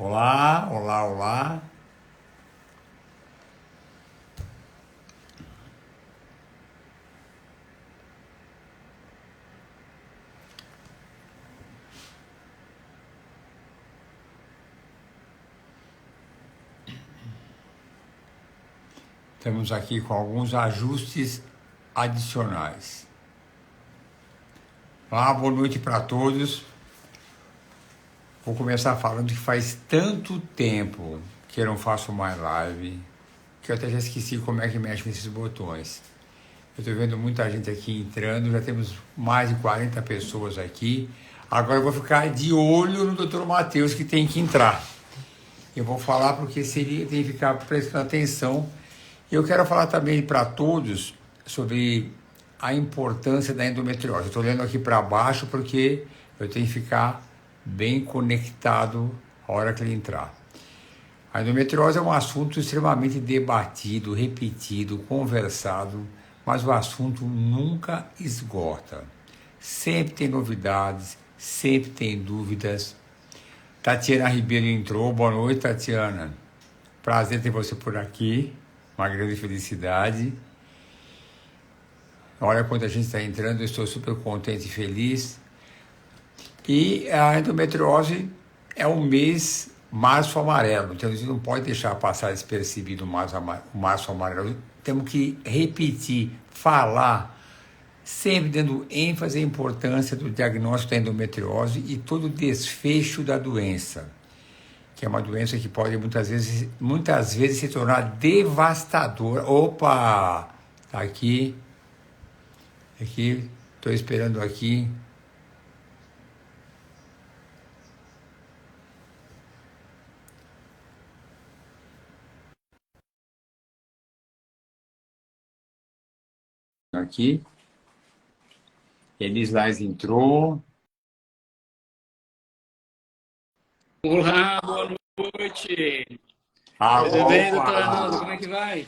Olá, olá, olá. Estamos aqui com alguns ajustes adicionais. Olá, boa noite para todos. Vou começar falando que faz tanto tempo que eu não faço mais live, que eu até já esqueci como é que mexe nesses botões. Eu estou vendo muita gente aqui entrando, já temos mais de 40 pessoas aqui. Agora eu vou ficar de olho no Dr. Matheus que tem que entrar. Eu vou falar porque seria, tem que ficar prestando atenção. Eu quero falar também para todos sobre a importância da endometriose. Estou olhando aqui para baixo porque eu tenho que ficar bem conectado a hora que ele entrar. A endometriose é um assunto extremamente debatido, repetido, conversado, mas o assunto nunca esgota. Sempre tem novidades, sempre tem dúvidas. Tatiana Ribeiro entrou. Boa noite, Tatiana. Prazer ter você por aqui. Uma grande felicidade. Olha quanta gente está entrando, eu estou super contente e feliz. E a endometriose é um mês março amarelo, então a gente não pode deixar passar despercebido o março amarelo. Temos que repetir, falar, sempre dando ênfase à importância do diagnóstico da endometriose e todo o desfecho da doença, que é uma doença que pode muitas vezes se tornar devastadora. Opa! Tá aqui, estou esperando aqui. Aqui. Elis Lais entrou. Olá, boa noite. Ah, Tudo bem, doutora Nanda? Como é opa! que vai?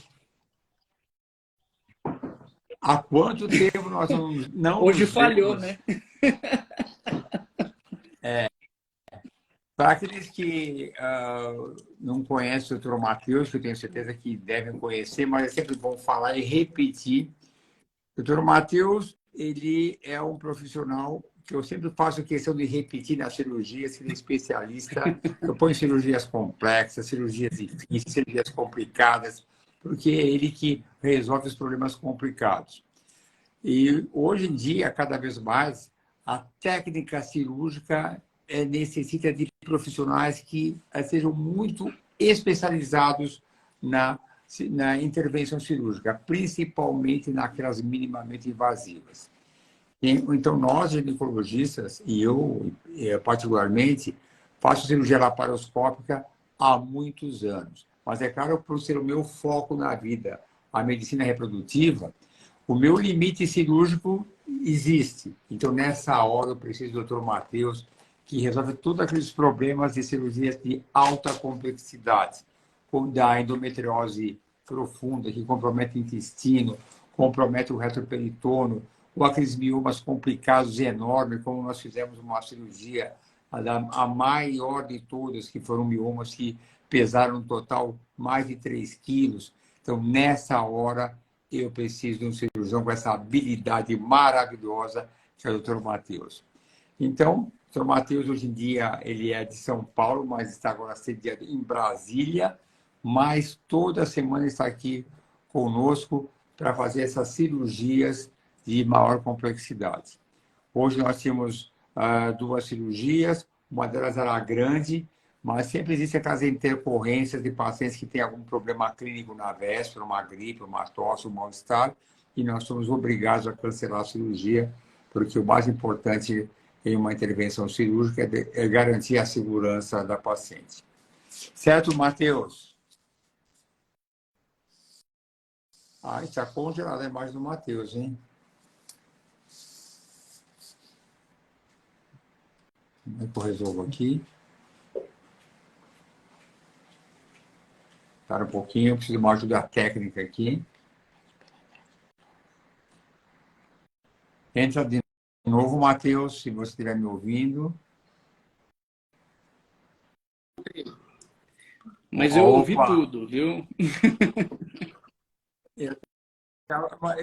Há quanto tempo nós não Hoje nos falhou, vemos? né? Para aqueles que não conhecem o Dr. Matheus, que eu tenho certeza que devem conhecer, mas é sempre bom falar e repetir. O Dr. Matheus, ele é um profissional que eu sempre faço questão de repetir nas cirurgias, ele é especialista. Eu ponho cirurgias complexas, cirurgias difíceis, cirurgias complicadas, porque é ele que resolve os problemas complicados. E hoje em dia, cada vez mais, a técnica cirúrgica necessita de profissionais que sejam muito especializados na, na intervenção cirúrgica, principalmente naquelas minimamente invasivas. Então, nós, ginecologistas, e eu particularmente, faço cirurgia laparoscópica há muitos anos. Mas é claro, por ser o meu foco na vida, a medicina reprodutiva, o meu limite cirúrgico existe. Então, nessa hora, eu preciso do Dr. Matheus, que resolve todos aqueles problemas de cirurgias de alta complexidade, como da endometriose profunda, que compromete o intestino, compromete o retroperitono, ou aqueles miomas complicados e enormes, como nós fizemos uma cirurgia, a maior de todas, que foram miomas que pesaram no total mais de 3 quilos. Então, nessa hora, eu preciso de um cirurgião com essa habilidade maravilhosa, que é o Dr. Matheus. Então, o Dr. Matheus, hoje em dia, ele é de São Paulo, mas está agora sediado em Brasília, mas toda semana está aqui conosco para fazer essas cirurgias de maior complexidade. Hoje nós tínhamos duas cirurgias, uma delas era grande, mas sempre existem aquelas intercorrências de pacientes que têm algum problema clínico na véspera, uma gripe, uma tosse, um mal-estar, e nós somos obrigados a cancelar a cirurgia, porque o mais importante em uma intervenção cirúrgica é garantir a segurança da paciente. Certo, Matheus? Está congelada a imagem do Matheus, hein? Como é que eu resolvo aqui? Espera um pouquinho, eu preciso de uma ajuda técnica aqui. Entra de novo, Matheus, se você estiver me ouvindo. Mas eu ouvi Opa! tudo, viu?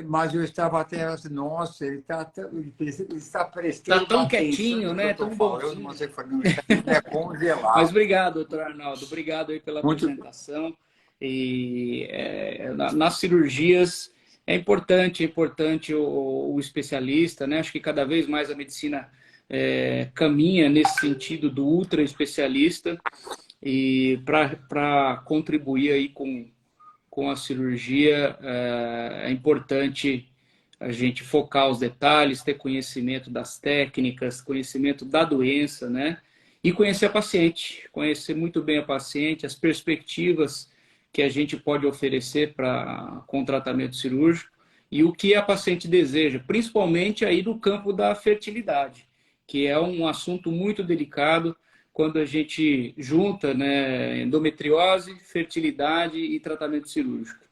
Mas eu estava até assim, nossa, ele está Tá prestando uma tão atenção quietinho, no que eu né? estou Tão falando, bonzinho. você falando, isso aqui é Mas congelado. obrigado, doutor Arnaldo. Obrigado aí pela Muito, apresentação. E nas cirurgias é importante o especialista, né? Acho que cada vez mais a medicina caminha nesse sentido do ultra especialista e para contribuir aí com a cirurgia é importante a gente focar os detalhes, ter conhecimento das técnicas, conhecimento da doença, né? E conhecer a paciente, conhecer muito bem a paciente, as perspectivas que a gente pode oferecer com o tratamento cirúrgico e o que a paciente deseja, principalmente aí no campo da fertilidade, que é um assunto muito delicado quando a gente junta, né, endometriose, fertilidade e tratamento cirúrgico.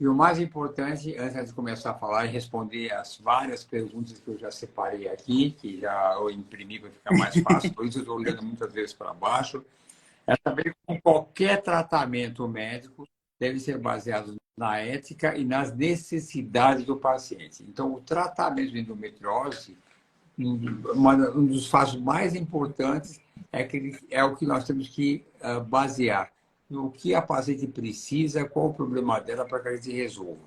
e o mais importante, antes de começar a falar e responder as várias perguntas que eu já separei aqui, que já eu imprimi para ficar mais fácil, por isso eu estou olhando muitas vezes para baixo, é saber que qualquer tratamento médico deve ser baseado na ética e nas necessidades do paciente. Então, o tratamento de endometriose, um dos fatos mais importantes é o que nós temos que basear no que a paciente precisa, qual o problema dela para que a gente resolva.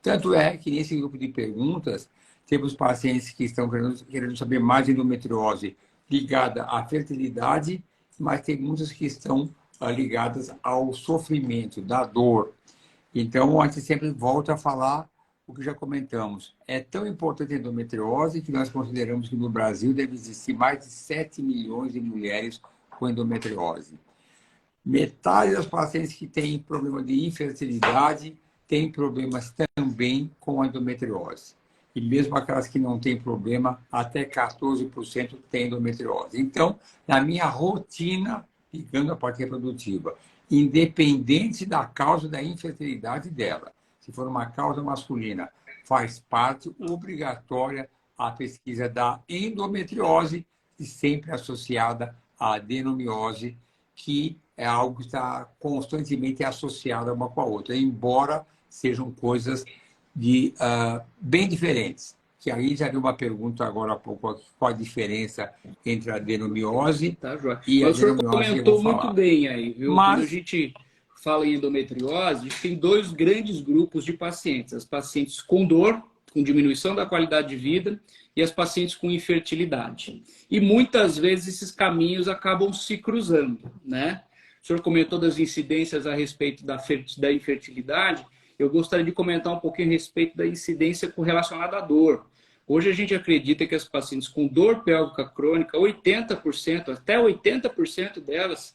Tanto é que nesse grupo de perguntas, temos pacientes que estão querendo saber mais de endometriose ligada à fertilidade, mas tem muitas que estão ligadas ao sofrimento, da dor. Então, a gente sempre volta a falar o que já comentamos. É tão importante a endometriose que nós consideramos que no Brasil deve existir mais de 7 milhões de mulheres com endometriose. Metade das pacientes que têm problema de infertilidade têm problemas também com a endometriose. E mesmo aquelas que não têm problema, até 14% têm endometriose. Então, na minha rotina, ligando a parte reprodutiva, independente da causa da infertilidade dela, se for uma causa masculina, faz parte obrigatória a pesquisa da endometriose e sempre associada à adenomiose, que é algo que está constantemente associado uma com a outra, embora sejam coisas bem diferentes. Que aí já vi uma pergunta agora há pouco, qual a diferença entre a adenomiose Tá, João? e a Mas o senhor adenomiose que eu vou comentou muito falar. bem aí, viu? Quando a Mas, gente fala em endometriose, a gente tem dois grandes grupos de pacientes: as pacientes com dor, com diminuição da qualidade de vida, e as pacientes com infertilidade. E muitas vezes esses caminhos acabam se cruzando, né? O senhor comentou das incidências a respeito da infertilidade. Eu gostaria de comentar um pouquinho a respeito da incidência relacionada à dor. Hoje a gente acredita que as pacientes com dor pélvica crônica, 80%, até 80% delas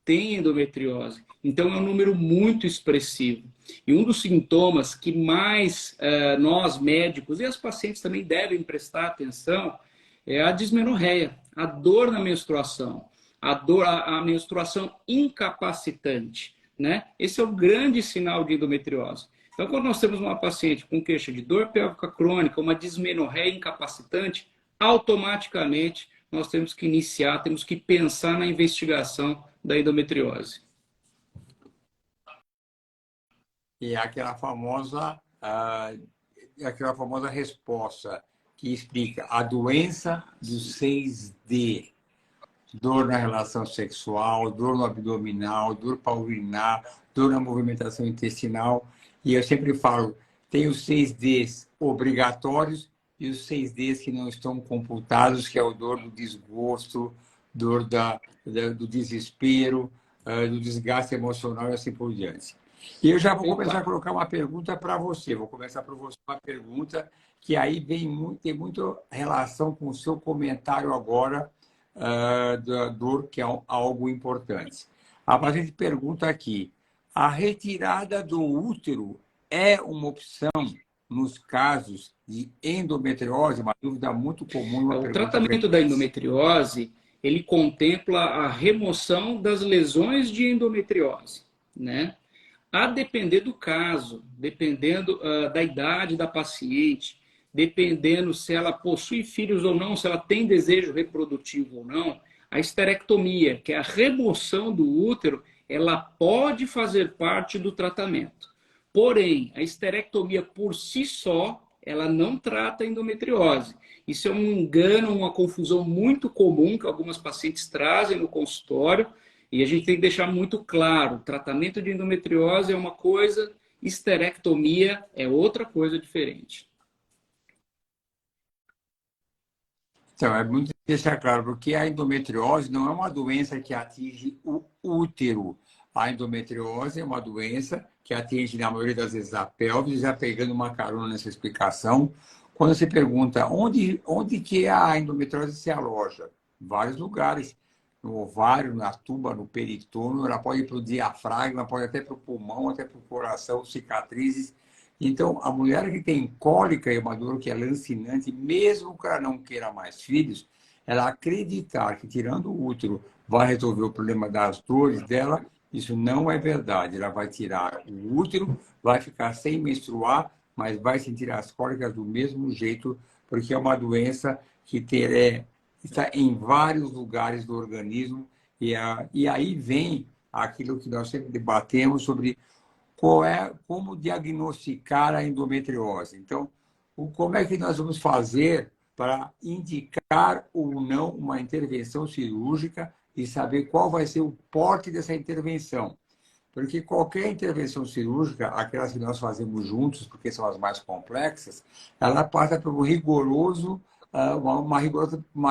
têm endometriose. Então é um número muito expressivo. E um dos sintomas que mais nós médicos e as pacientes também devem prestar atenção é a dismenorreia, a dor na menstruação, a menstruação incapacitante, né? Esse é o grande sinal de endometriose. Então, quando nós temos uma paciente com queixa de dor pélvica crônica, uma dismenorreia incapacitante, automaticamente nós temos que iniciar, temos que pensar na investigação da endometriose. e aquela famosa resposta que explica a doença dos 6D. Dor na relação sexual, dor no abdominal, dor para urinar, dor na movimentação intestinal. E eu sempre falo, tem os 6Ds obrigatórios e os 6Ds que não estão computados, que é o dor do desgosto, dor do desespero, do desgaste emocional e assim por diante. E eu já vou começar a colocar uma pergunta para você. Vou começar para você uma pergunta que aí tem muito relação com o seu comentário agora, da dor, que é algo importante. A paciente pergunta aqui: a retirada do útero é uma opção nos casos de endometriose? Uma dúvida muito comum, uma O pergunta tratamento da frequente. endometriose, ele contempla a remoção das lesões de endometriose, né? A depender do caso, dependendo da idade da paciente, dependendo se ela possui filhos ou não, se ela tem desejo reprodutivo ou não, A esterectomia, que é a remoção do útero, ela pode fazer parte do tratamento. Porém, a esterectomia por si só, ela não trata a endometriose. Isso é um engano, uma confusão muito comum que algumas pacientes trazem no consultório, e a gente tem que deixar muito claro, tratamento de endometriose é uma coisa, esterectomia é outra coisa diferente. Então, é muito deixar claro, porque a endometriose não é uma doença que atinge o útero. A endometriose é uma doença que atinge, na maioria das vezes, a pelve, já pegando uma carona nessa explicação. Quando você pergunta onde que a endometriose se aloja? Em vários lugares. No ovário, na tuba, no peritônio, ela pode ir para o diafragma, pode até para o pulmão, até para o coração, cicatrizes. Então, a mulher que tem cólica e uma dor que é lancinante, mesmo que ela não queira mais filhos, ela acreditar que tirando o útero vai resolver o problema das dores dela, isso não é verdade. Ela vai tirar o útero, vai ficar sem menstruar, mas vai sentir as cólicas do mesmo jeito, porque é uma doença que está em vários lugares do organismo. E aí vem aquilo que nós sempre debatemos sobre como diagnosticar a endometriose. Então, como é que nós vamos fazer para indicar ou não uma intervenção cirúrgica e saber qual vai ser o porte dessa intervenção? Porque qualquer intervenção cirúrgica, aquelas que nós fazemos juntos, porque são as mais complexas, ela passa por uma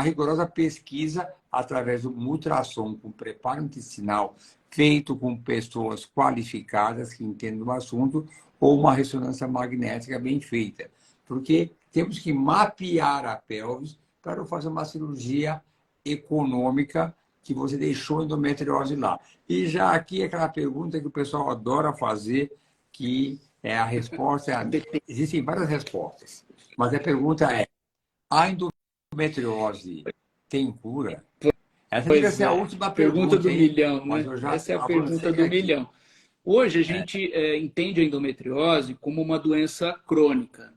rigorosa pesquisa através de um ultrassom com preparo intestinal feito com pessoas qualificadas que entendem do assunto ou uma ressonância magnética bem feita. Porque temos que mapear a pelvis para fazer uma cirurgia econômica que você deixou a endometriose lá. E já aqui aquela pergunta que o pessoal adora fazer, que é a resposta... Existem várias respostas, mas a pergunta é: a endometriose tem cura? Essa devia ser a última pergunta do hein? milhão, Mas né? eu já Essa é a pergunta avancei do aqui. milhão. Hoje a gente entende a endometriose como uma doença crônica.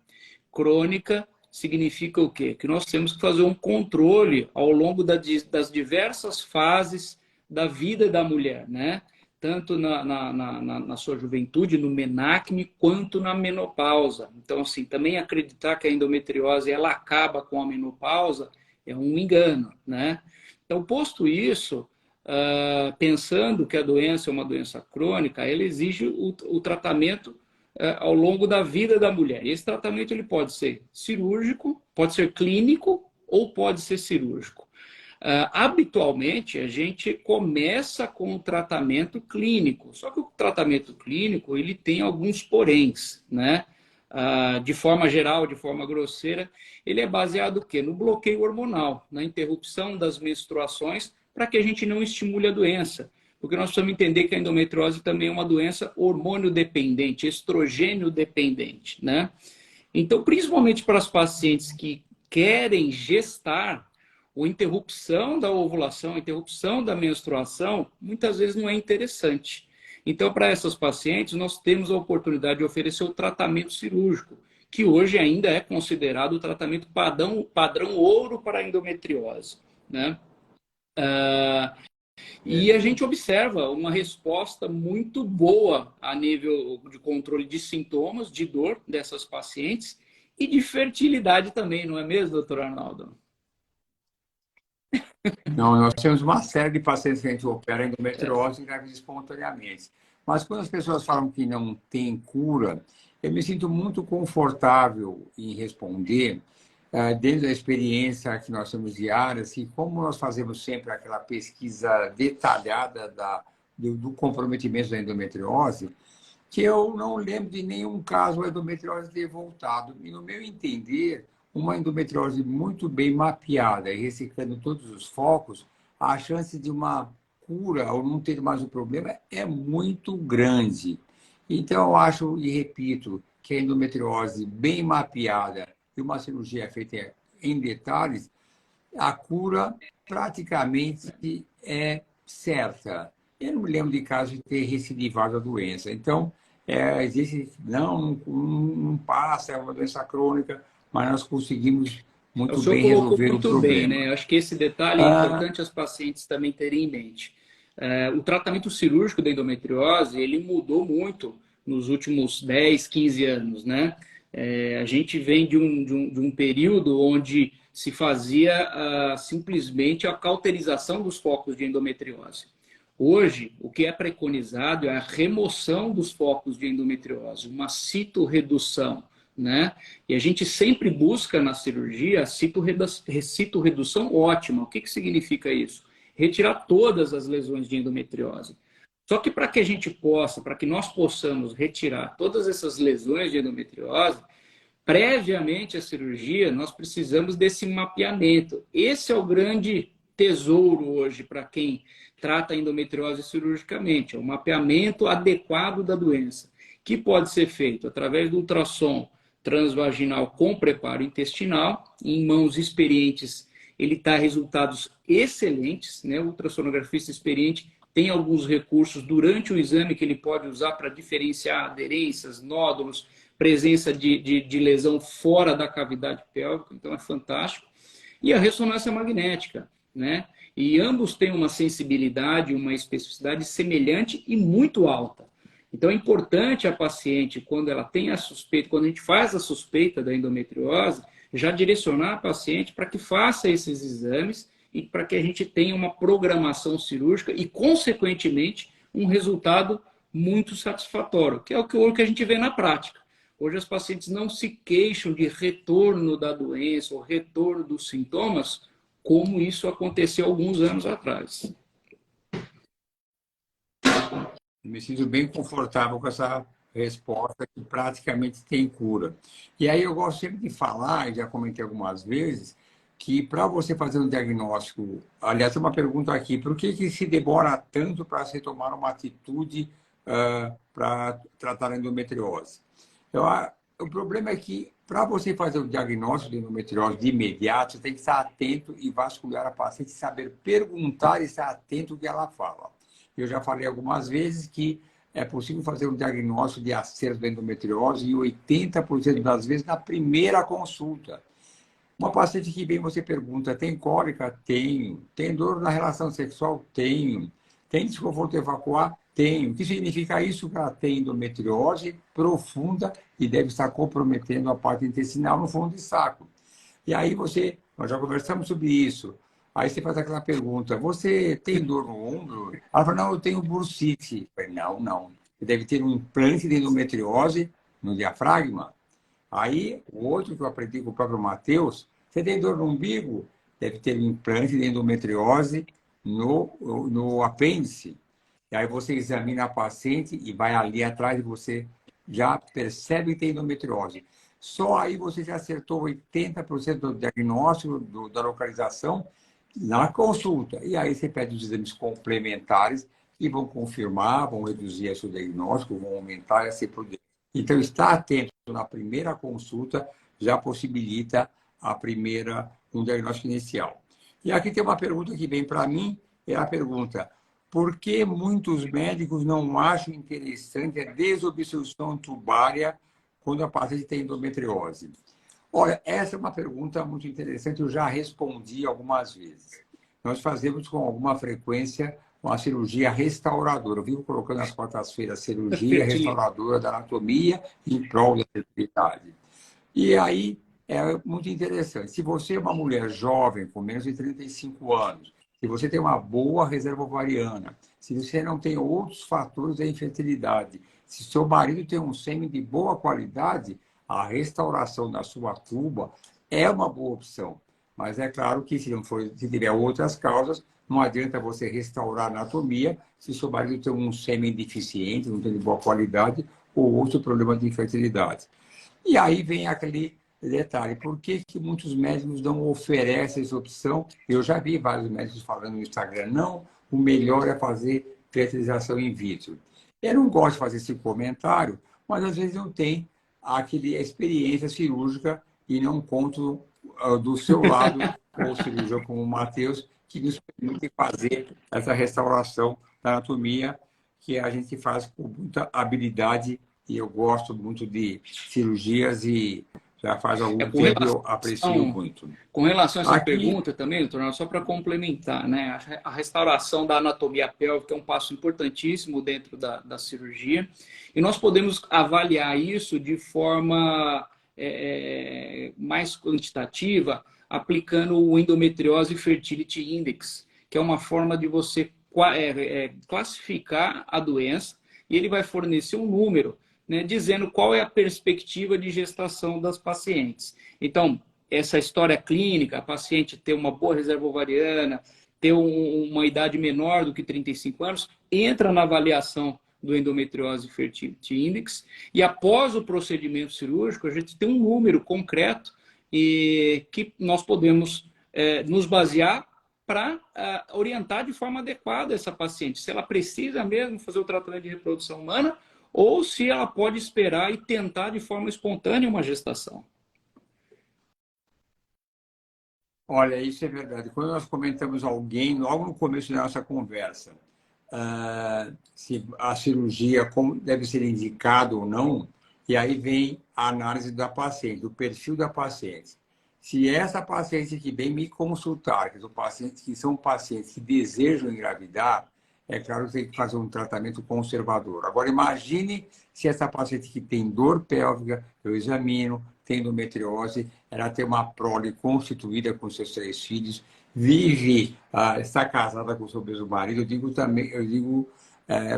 Crônica significa o quê? Que nós temos que fazer um controle ao longo das diversas fases da vida da mulher, né? Tanto na sua juventude, no menacme, quanto na menopausa. Então, assim, também acreditar que a endometriose ela acaba com a menopausa é um engano, né? Então, posto isso, pensando que a doença é uma doença crônica, ela exige o tratamento ao longo da vida da mulher. E esse tratamento ele pode ser cirúrgico, pode ser clínico ou pode ser cirúrgico. Habitualmente, a gente começa com o tratamento clínico, só que o tratamento clínico ele tem alguns poréns, né? De forma geral, de forma grosseira, ele é baseado o quê? No bloqueio hormonal, na interrupção das menstruações, para que a gente não estimule a doença. Porque nós precisamos entender que a endometriose também é uma doença hormônio dependente, estrogênio dependente, né? Então, principalmente para as pacientes que querem gestar, a interrupção da ovulação, a interrupção da menstruação, muitas vezes não é interessante. Então, para essas pacientes, nós temos a oportunidade de oferecer o tratamento cirúrgico, que hoje ainda é considerado o tratamento padrão ouro para a endometriose, né? E a gente observa uma resposta muito boa a nível de controle de sintomas, de dor dessas pacientes e de fertilidade também, não é mesmo, doutor Arnaldo? Não, nós temos uma série de pacientes que a gente opera endometriose e gravidez espontaneamente. Mas quando as pessoas falam que não tem cura, eu me sinto muito confortável em responder, dentro da experiência que nós temos diária, assim, como nós fazemos sempre aquela pesquisa detalhada do comprometimento da endometriose, que eu não lembro de nenhum caso a endometriose ter voltado. E, no meu entender, uma endometriose muito bem mapeada e reciclando todos os focos, a chance de uma cura ou não ter mais o problema é muito grande. Então, eu acho e repito que a endometriose bem mapeada e uma cirurgia feita em detalhes, a cura praticamente é certa. Eu não me lembro de caso de ter recidivado a doença. Então, existe, não passa, é uma doença crônica, mas nós conseguimos O muito senhor bem colocou resolver o muito bem, problema. né? Acho que esse detalhe é importante as pacientes também terem em mente. O tratamento cirúrgico da endometriose, ele mudou muito nos últimos 10, 15 anos, né? A gente vem de um período onde se fazia simplesmente a cauterização dos focos de endometriose. Hoje, o que é preconizado é a remoção dos focos de endometriose, uma citorredução, né? E a gente sempre busca na cirurgia a citorredução ótima. O que significa isso? Retirar todas as lesões de endometriose. Só que para que a gente possa, para que nós possamos retirar todas essas lesões de endometriose, previamente à cirurgia, nós precisamos desse mapeamento. Esse é o grande tesouro hoje para quem trata a endometriose cirurgicamente, é o mapeamento adequado da doença, que pode ser feito através do ultrassom transvaginal com preparo intestinal, em mãos experientes, ele dá resultados excelentes, né? O ultrassonografista experiente tem alguns recursos durante o exame que ele pode usar para diferenciar aderências, nódulos, presença de lesão fora da cavidade pélvica, então é fantástico. E a ressonância magnética, né? E ambos têm uma sensibilidade, uma especificidade semelhante e muito alta. Então é importante a paciente, quando ela tem a suspeita, quando a gente faz a suspeita da endometriose, já direcionar a paciente para que faça esses exames e para que a gente tenha uma programação cirúrgica e, consequentemente, um resultado muito satisfatório, que é o que a gente vê na prática. Hoje as pacientes não se queixam de retorno da doença ou retorno dos sintomas, como isso aconteceu alguns anos atrás. Me sinto bem confortável com essa resposta que praticamente tem cura. E aí eu gosto sempre de falar, e já comentei algumas vezes, que para você fazer um diagnóstico, aliás, tem uma pergunta aqui, por que se demora tanto para se tomar uma atitude para tratar a endometriose? Então, o problema é que para você fazer o diagnóstico de endometriose de imediato, você tem que estar atento e vasculhar a paciente, saber perguntar e estar atento ao que ela fala. Eu já falei algumas vezes que é possível fazer um diagnóstico de acerto da endometriose em 80% das vezes na primeira consulta. Uma paciente que vem, você pergunta, tem cólica? Tenho. Tem dor na relação sexual? Tenho. Tem desconforto evacuar? Tenho. O que significa isso? Que ela tem endometriose profunda e deve estar comprometendo a parte intestinal no fundo de saco. E aí nós já conversamos sobre isso. Aí você faz aquela pergunta, você tem dor no ombro? Ela fala, não, eu tenho bursite. Eu falei, não. Você deve ter um implante de endometriose no diafragma. Aí, o outro que eu aprendi com o próprio Matheus, você tem dor no umbigo? Deve ter um implante de endometriose no apêndice. E aí você examina a paciente e vai ali atrás e você já percebe que tem endometriose. Só aí você já acertou 80% do diagnóstico, da localização, na consulta. E aí você pede os exames complementares que vão confirmar, vão reduzir esse diagnóstico, vão aumentar esse poder. Então, estar atento na primeira consulta já possibilita um diagnóstico inicial. E aqui tem uma pergunta que vem para mim, é a pergunta, por que muitos médicos não acham interessante a desobstrução tubária quando a paciente tem endometriose? Olha, essa é uma pergunta muito interessante, eu já respondi algumas vezes. Nós fazemos com alguma frequência uma cirurgia restauradora. Eu vivo colocando nas quartas-feiras cirurgia restauradora da anatomia em prol da fertilidade. E aí é muito interessante. Se você é uma mulher jovem, com menos de 35 anos, se você tem uma boa reserva ovariana, se você não tem outros fatores da infertilidade, se seu marido tem um sêmen de boa qualidade, a restauração da sua tuba é uma boa opção. Mas é claro que se tiver outras causas, não adianta você restaurar a anatomia se seu marido tem um sêmen deficiente, não tem de boa qualidade, ou outro problema de infertilidade. E aí vem aquele detalhe, por que muitos médicos não oferecem essa opção? Eu já vi vários médicos falando no Instagram, não, o melhor é fazer fertilização in vitro. Eu não gosto de fazer esse comentário, mas às vezes não tem aquela experiência cirúrgica e não conto do seu lado, ou cirurgião como o Matheus, que nos permite fazer essa restauração da anatomia que a gente faz com muita habilidade e eu gosto muito de cirurgias e Já faz algum Com tempo eu aprecio muito. Com relação a essa Aqui, pergunta também, doutor, só para complementar, né? A restauração da anatomia pélvica é um passo importantíssimo dentro da cirurgia e nós podemos avaliar isso de forma mais quantitativa aplicando o Endometriose Fertility Index, que é uma forma de você classificar a doença e ele vai fornecer um número, né, dizendo qual é a perspectiva de gestação das pacientes. Então, essa história clínica, a paciente ter uma boa reserva ovariana, ter uma idade menor do que 35 anos, entra na avaliação do Endometriose Fertility Index e após o procedimento cirúrgico, a gente tem um número concreto e que nós podemos nos basear para orientar de forma adequada essa paciente, se ela precisa mesmo fazer o tratamento de reprodução humana ou se ela pode esperar e tentar de forma espontânea uma gestação. olha, isso é verdade. Quando nós comentamos alguém, logo no começo da nossa conversa, se a cirurgia como deve ser indicada ou não, e aí vem a análise da paciente, do perfil da paciente. Se essa paciente que vem me consultar, que são pacientes que desejam engravidar, é claro que tem que fazer um tratamento conservador. Agora, imagine se essa paciente que tem dor pélvica, eu examino, tem endometriose, ela tem uma prole constituída com seus 3 filhos, vive, está casada com o seu mesmo marido. Eu digo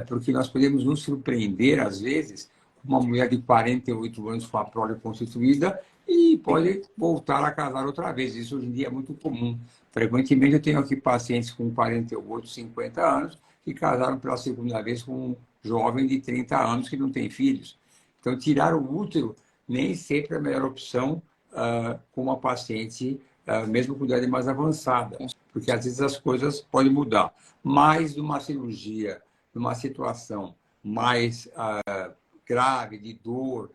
porque nós podemos nos surpreender, às vezes, com uma mulher de 48 anos com a prole constituída e pode voltar a casar outra vez. Isso hoje em dia é muito comum. Frequentemente eu tenho aqui pacientes com 48, 50 anos que casaram pela segunda vez com um jovem de 30 anos que não tem filhos. Então, tirar o útero nem sempre é a melhor opção com uma paciente, mesmo com idade mais avançada, porque às vezes as coisas podem mudar. Mas numa cirurgia, numa situação mais grave, de dor,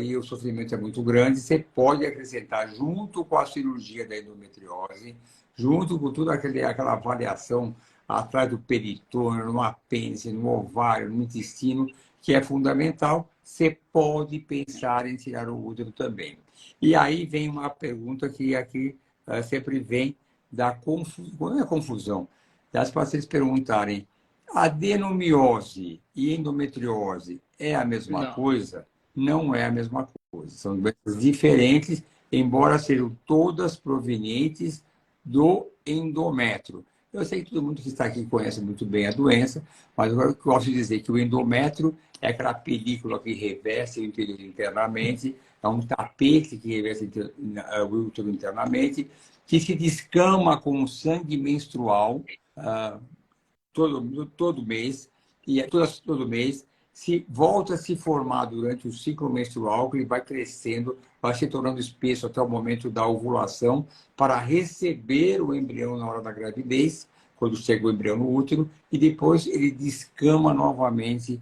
e o sofrimento é muito grande, você pode acrescentar, junto com a cirurgia da endometriose, junto com toda aquela avaliação atrás do peritônio, no apêndice, no ovário, no intestino, que é fundamental, você pode pensar em tirar o útero também. E aí vem uma pergunta que aqui sempre vem da confusão, das pacientes perguntarem: adenomiose e endometriose é a mesma coisa? Não é a mesma coisa. São doenças diferentes, embora sejam todas provenientes do endométrio. Eu sei que todo mundo que está aqui conhece muito bem a doença, mas eu gosto de dizer que o endométrio é aquela película que reveste o útero internamente, é um tapete que reveste o útero internamente, que se descama com o sangue menstrual todo mês, e todo mês, volta a se formar durante o ciclo menstrual, que ele vai crescendo, vai se tornando espesso até o momento da ovulação, para receber o embrião na hora da gravidez, quando chega o embrião no útero, e depois ele descama novamente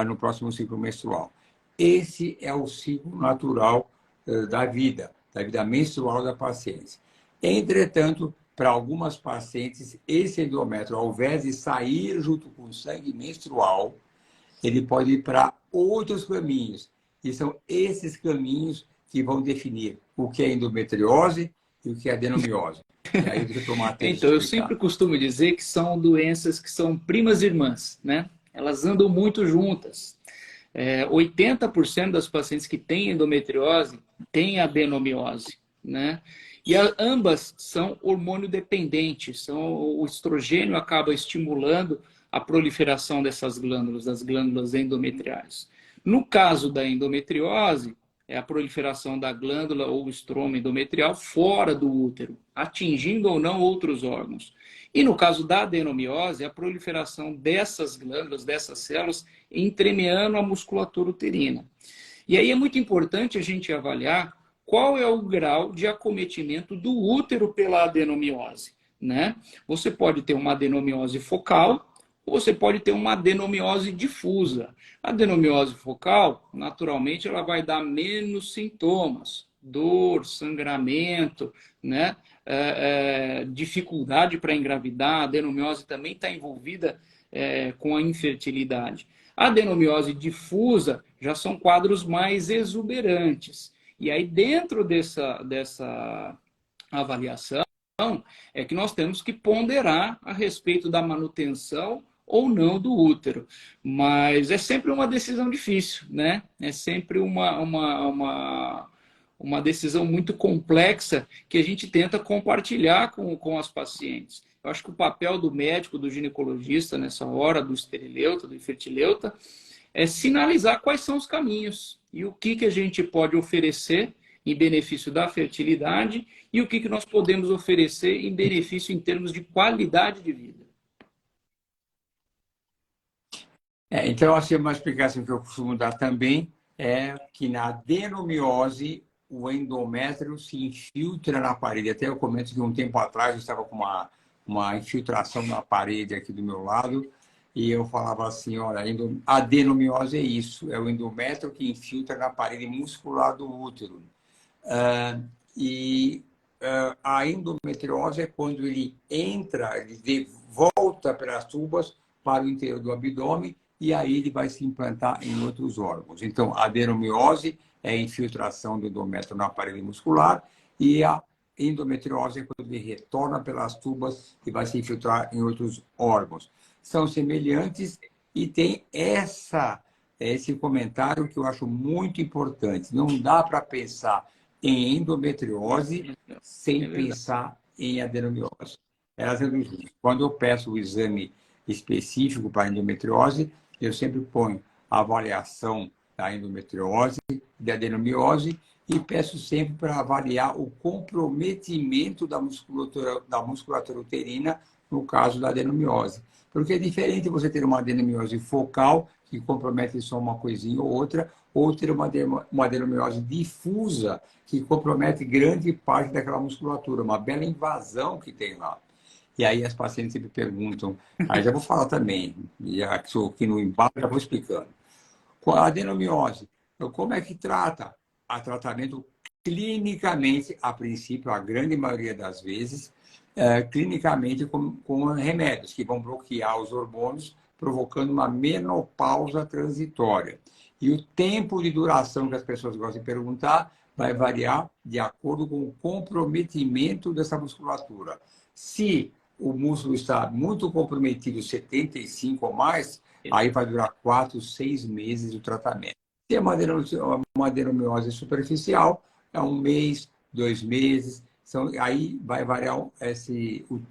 no próximo ciclo menstrual. Esse é o ciclo natural da vida menstrual da paciente. Entretanto, para algumas pacientes, esse endométrio, ao invés de sair junto com o sangue menstrual, ele pode ir para outros caminhos. E são esses caminhos que vão definir o que é endometriose e o que é adenomiose. E aí você tomar então, eu sempre costumo dizer que são doenças que são primas irmãs, né? Elas andam muito juntas. 80% das pacientes que têm endometriose têm adenomiose, né? E ambas são hormônio dependentes, o estrogênio acaba estimulando a proliferação dessas glândulas, das glândulas endometriais. No caso da endometriose, é a proliferação da glândula ou estroma endometrial fora do útero, atingindo ou não outros órgãos. E no caso da adenomiose, a proliferação dessas glândulas, dessas células, entremeando a musculatura uterina. E aí é muito importante a gente avaliar qual é o grau de acometimento do útero pela adenomiose, né? Você pode ter uma adenomiose focal, ou você pode ter uma adenomiose difusa. A adenomiose focal, naturalmente, ela vai dar menos sintomas, dor, sangramento, né? Dificuldade para engravidar. A adenomiose também está envolvida com a infertilidade. A adenomiose difusa já são quadros mais exuberantes. E aí, dentro dessa avaliação, é que nós temos que ponderar a respeito da manutenção ou não do útero. Mas é sempre uma decisão difícil, né? É sempre uma decisão muito complexa que a gente tenta compartilhar com as pacientes. Eu acho que o papel do médico, do ginecologista nessa hora, do esterileuta, do infertileuta, é sinalizar quais são os caminhos e o que a gente pode oferecer em benefício da fertilidade e o que nós podemos oferecer em benefício em termos de qualidade de vida. Então, assim, uma explicação que eu costumo dar também é que na adenomiose o endométrio se infiltra na parede. Até eu comento que um tempo atrás eu estava com uma infiltração na parede aqui do meu lado e eu falava assim, olha, a adenomiose é isso, é o endométrio que infiltra na parede muscular do útero. A endometriose é quando ele entra, ele volta pelas tubas para o interior do abdômen e aí ele vai se implantar em outros órgãos. Então, a adenomiose é a infiltração do endométrio na parede muscular e a endometriose é quando ele retorna pelas tubas e vai se infiltrar em outros órgãos. São semelhantes e tem esse comentário que eu acho muito importante. Não dá para pensar em endometriose sem pensar em adenomiose. Elas andam juntas. Quando eu peço o exame específico para endometriose, eu sempre ponho a avaliação da endometriose, da adenomiose, e peço sempre para avaliar o comprometimento da musculatura uterina no caso da adenomiose. Porque é diferente você ter uma adenomiose focal, que compromete só uma coisinha ou outra, ou ter uma adenomiose difusa, que compromete grande parte daquela musculatura, uma bela invasão que tem lá. E aí as pacientes sempre perguntam, aí já vou falar também, já que estou aqui no embalo, já vou explicando. Com a adenomiose, como é que trata? A tratamento clinicamente, a princípio, a grande maioria das vezes, clinicamente com remédios que vão bloquear os hormônios, provocando uma menopausa transitória. E o tempo de duração que as pessoas gostam de perguntar vai variar de acordo com o comprometimento dessa musculatura. Se o músculo está muito comprometido, 75 ou mais, aí vai durar 4, 6 meses o tratamento. Se é uma adenomiose superficial, é 1 mês, 2 meses, aí vai variar o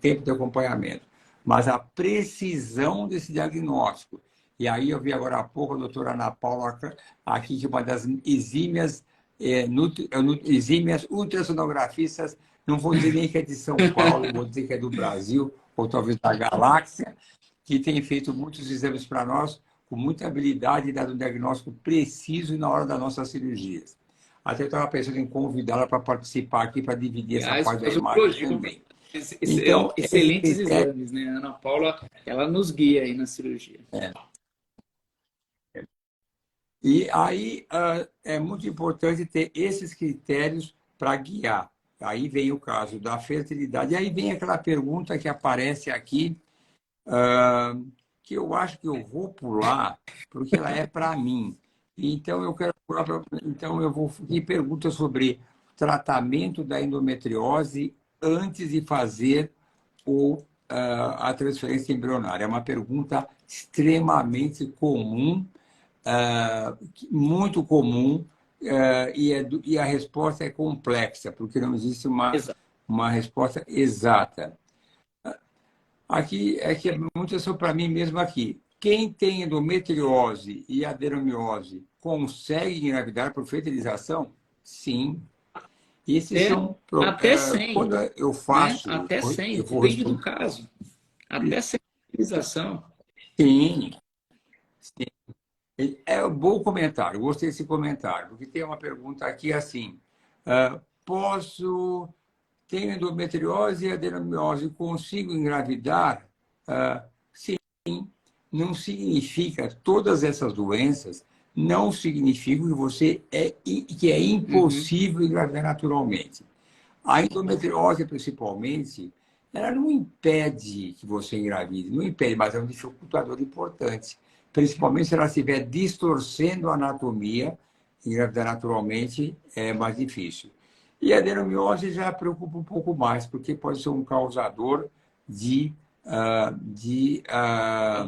tempo de acompanhamento. Mas a precisão desse diagnóstico, e aí eu vi agora há pouco a doutora Ana Paula aqui, que é uma das exímias ultrassonografistas, não vou dizer nem que é de São Paulo, vou dizer que é do Brasil, ou talvez da galáxia, que tem feito muitos exames para nós, com muita habilidade e dado um diagnóstico preciso na hora das nossas cirurgias. Até eu estava pensando em convidá-la para participar aqui, para dividir essa parte da imagem também. Então, excelentes exames, né? A Ana Paula, ela nos guia aí na cirurgia. E aí é muito importante ter esses critérios para guiar. Aí vem o caso da fertilidade. E aí vem aquela pergunta que aparece aqui, que eu acho que eu vou pular, porque ela é para mim. Então, eu vou e pergunta sobre tratamento da endometriose antes de fazer a transferência embrionária. É uma pergunta extremamente comum, muito comum, e a resposta é complexa, porque não existe uma resposta exata. Aqui é que é muito só para mim mesmo aqui. Quem tem endometriose e adenomiose consegue engravidar por fertilização? Sim. Esses são... Até 100. Quando eu faço... Né? Até 100, eu vou depende do caso. Até 100 fertilização. Sim. Sim. É um bom comentário, gostei desse comentário, porque tem uma pergunta aqui assim, tenho endometriose e adenomiose, consigo engravidar? Sim, não significa, todas essas doenças não significam que é impossível engravidar naturalmente. A endometriose, principalmente, ela não impede que você engravide, não impede, mas é um dificultador importante. Principalmente se ela estiver distorcendo a anatomia engravidar naturalmente é mais difícil. E a adenomiose já preocupa um pouco mais, porque pode ser um causador de, ah, de, ah,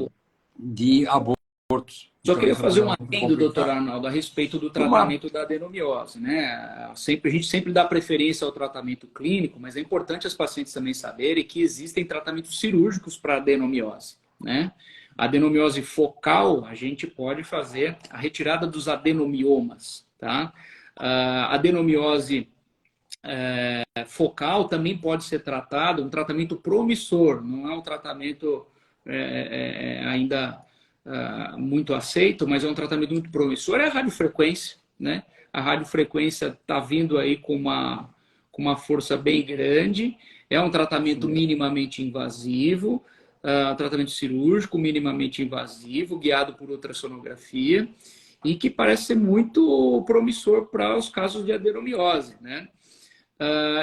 de abortos. Só Então, queria isso é uma fazer coisa um muito adendo, doutor complicada. Arnaldo, a respeito do Uma, tratamento da adenomiose, né? A gente sempre dá preferência ao tratamento clínico, mas é importante as pacientes também saberem que existem tratamentos cirúrgicos para adenomiose, né? A adenomiose focal, a gente pode fazer a retirada dos adenomiomas, tá? A adenomiose focal também pode ser tratado, um tratamento promissor, não é um tratamento ainda muito aceito, mas é um tratamento muito promissor, é a radiofrequência, né? A radiofrequência está vindo aí com uma força bem grande, é um tratamento minimamente invasivo, um tratamento cirúrgico minimamente invasivo, guiado por ultrassonografia, e que parece ser muito promissor para os casos de adenomiose, né?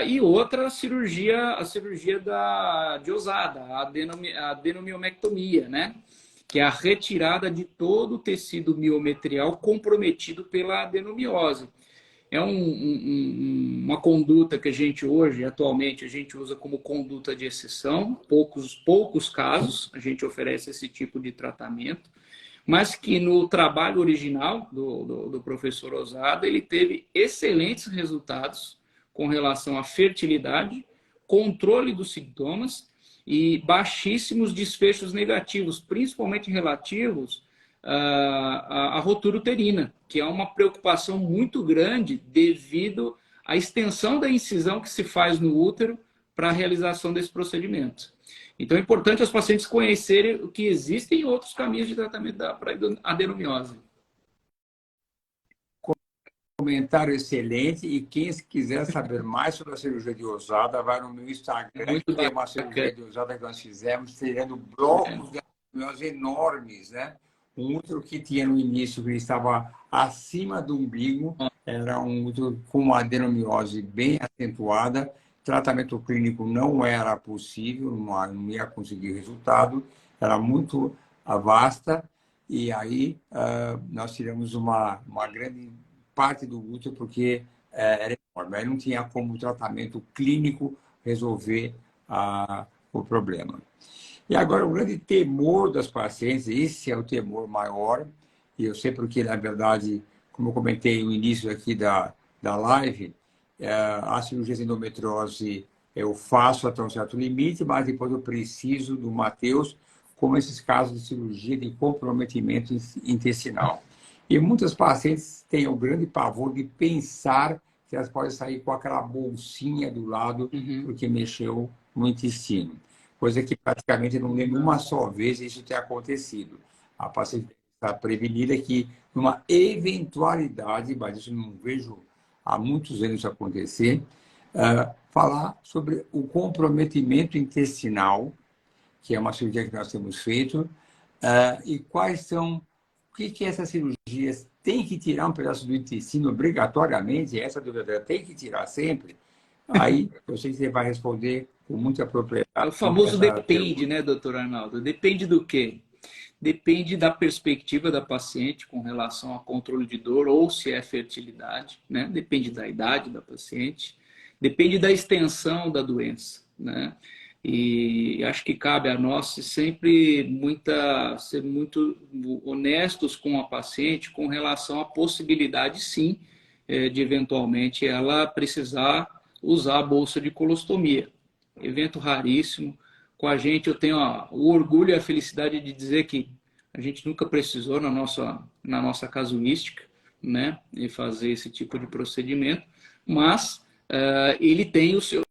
E outra a cirurgia de Osada, a adenomiomectomia, né? Que é a retirada de todo o tecido miometrial comprometido pela adenomiose. É uma conduta que a gente hoje, atualmente, a gente usa como conduta de exceção, poucos casos a gente oferece esse tipo de tratamento, mas que no trabalho original do professor Osada, ele teve excelentes resultados com relação à fertilidade, controle dos sintomas e baixíssimos desfechos negativos, principalmente relativos à rotura uterina, que é uma preocupação muito grande devido à extensão da incisão que se faz no útero para a realização desse procedimento. Então é importante os pacientes conhecerem que existem outros caminhos de tratamento para a adenomiose. comentário excelente, e quem quiser saber mais sobre a cirurgia de Osada, vai no meu Instagram, Muito que tem uma bacana. cirurgia de Osada que nós fizemos, tirando blocos de adenomiose enormes, né? Um útero que tinha no início, que estava acima do umbigo, era um útero com uma adenomiose bem acentuada, tratamento clínico não era possível, não ia conseguir resultado, era muito vasta, e aí nós tiramos uma grande parte do útero, porque era enorme. Aí não tinha como o tratamento clínico resolver o problema. E agora, o grande temor das pacientes, esse é o temor maior, e eu sei porque, na verdade, como eu comentei no início aqui da live, a cirurgia de endometriose eu faço até um certo limite, mas depois eu preciso do Matheus, como esses casos de cirurgia de comprometimento intestinal. E muitas pacientes têm o grande pavor de pensar que elas podem sair com aquela bolsinha do lado porque mexeu no intestino. Coisa que praticamente não lembro uma só vez isso ter acontecido. A paciente está prevenida que, numa eventualidade, mas isso não vejo há muitos anos isso acontecer, falar sobre o comprometimento intestinal, que é uma cirurgia que nós temos feito, e quais são. O que essas cirurgias tem que tirar um pedaço do intestino obrigatoriamente? Essa dúvida tem que tirar sempre? Aí eu sei que você vai responder com muita É propriedade o famoso essa depende, pergunta. né, doutor Arnaldo? Depende do quê? Depende da perspectiva da paciente com relação ao controle de dor ou se é fertilidade, né? Depende da idade da paciente, depende da extensão da doença, né? E acho que cabe a nós sempre ser muito honestos com a paciente com relação à possibilidade, sim, de eventualmente ela precisar usar a bolsa de colostomia. Evento raríssimo. Com a gente, eu tenho o orgulho e a felicidade de dizer que a gente nunca precisou na nossa casuística, né, de fazer esse tipo de procedimento, mas ele tem o seu.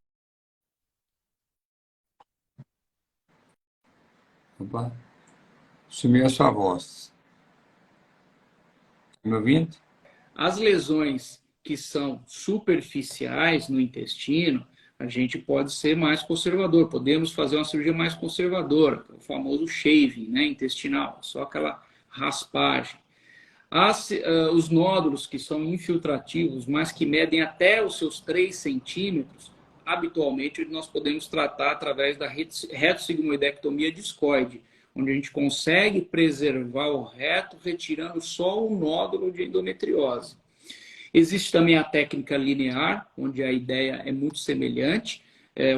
Opa, sumiu a sua voz. Está me ouvindo? As lesões que são superficiais no intestino, a gente pode ser mais conservador, podemos fazer uma cirurgia mais conservadora, o famoso shaving, né, intestinal, só aquela raspagem. Os nódulos que são infiltrativos, mas que medem até os seus 3 centímetros, habitualmente nós podemos tratar através da retossigmoidectomia discoide, onde a gente consegue preservar o reto retirando só o nódulo de endometriose. Existe também a técnica linear, onde a ideia é muito semelhante,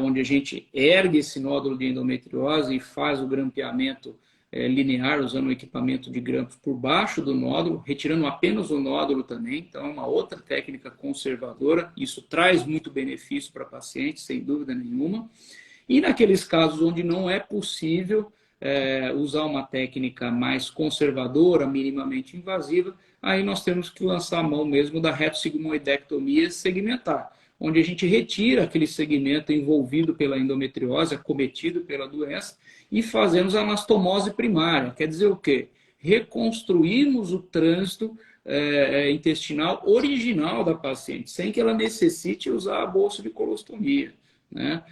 onde a gente ergue esse nódulo de endometriose e faz o grampeamento linear, usando o equipamento de grampos por baixo do nódulo, retirando apenas o nódulo também. Então, é uma outra técnica conservadora. Isso traz muito benefício para pacientes, sem dúvida nenhuma. E naqueles casos onde não é possível usar uma técnica mais conservadora, minimamente invasiva, aí nós temos que lançar a mão mesmo da retossigmoidectomia segmentar, onde a gente retira aquele segmento envolvido pela endometriose, acometido pela doença, e fazemos a anastomose primária. Quer dizer o quê? Reconstruímos o trânsito intestinal original da paciente, sem que ela necessite usar a bolsa de colostomia, né?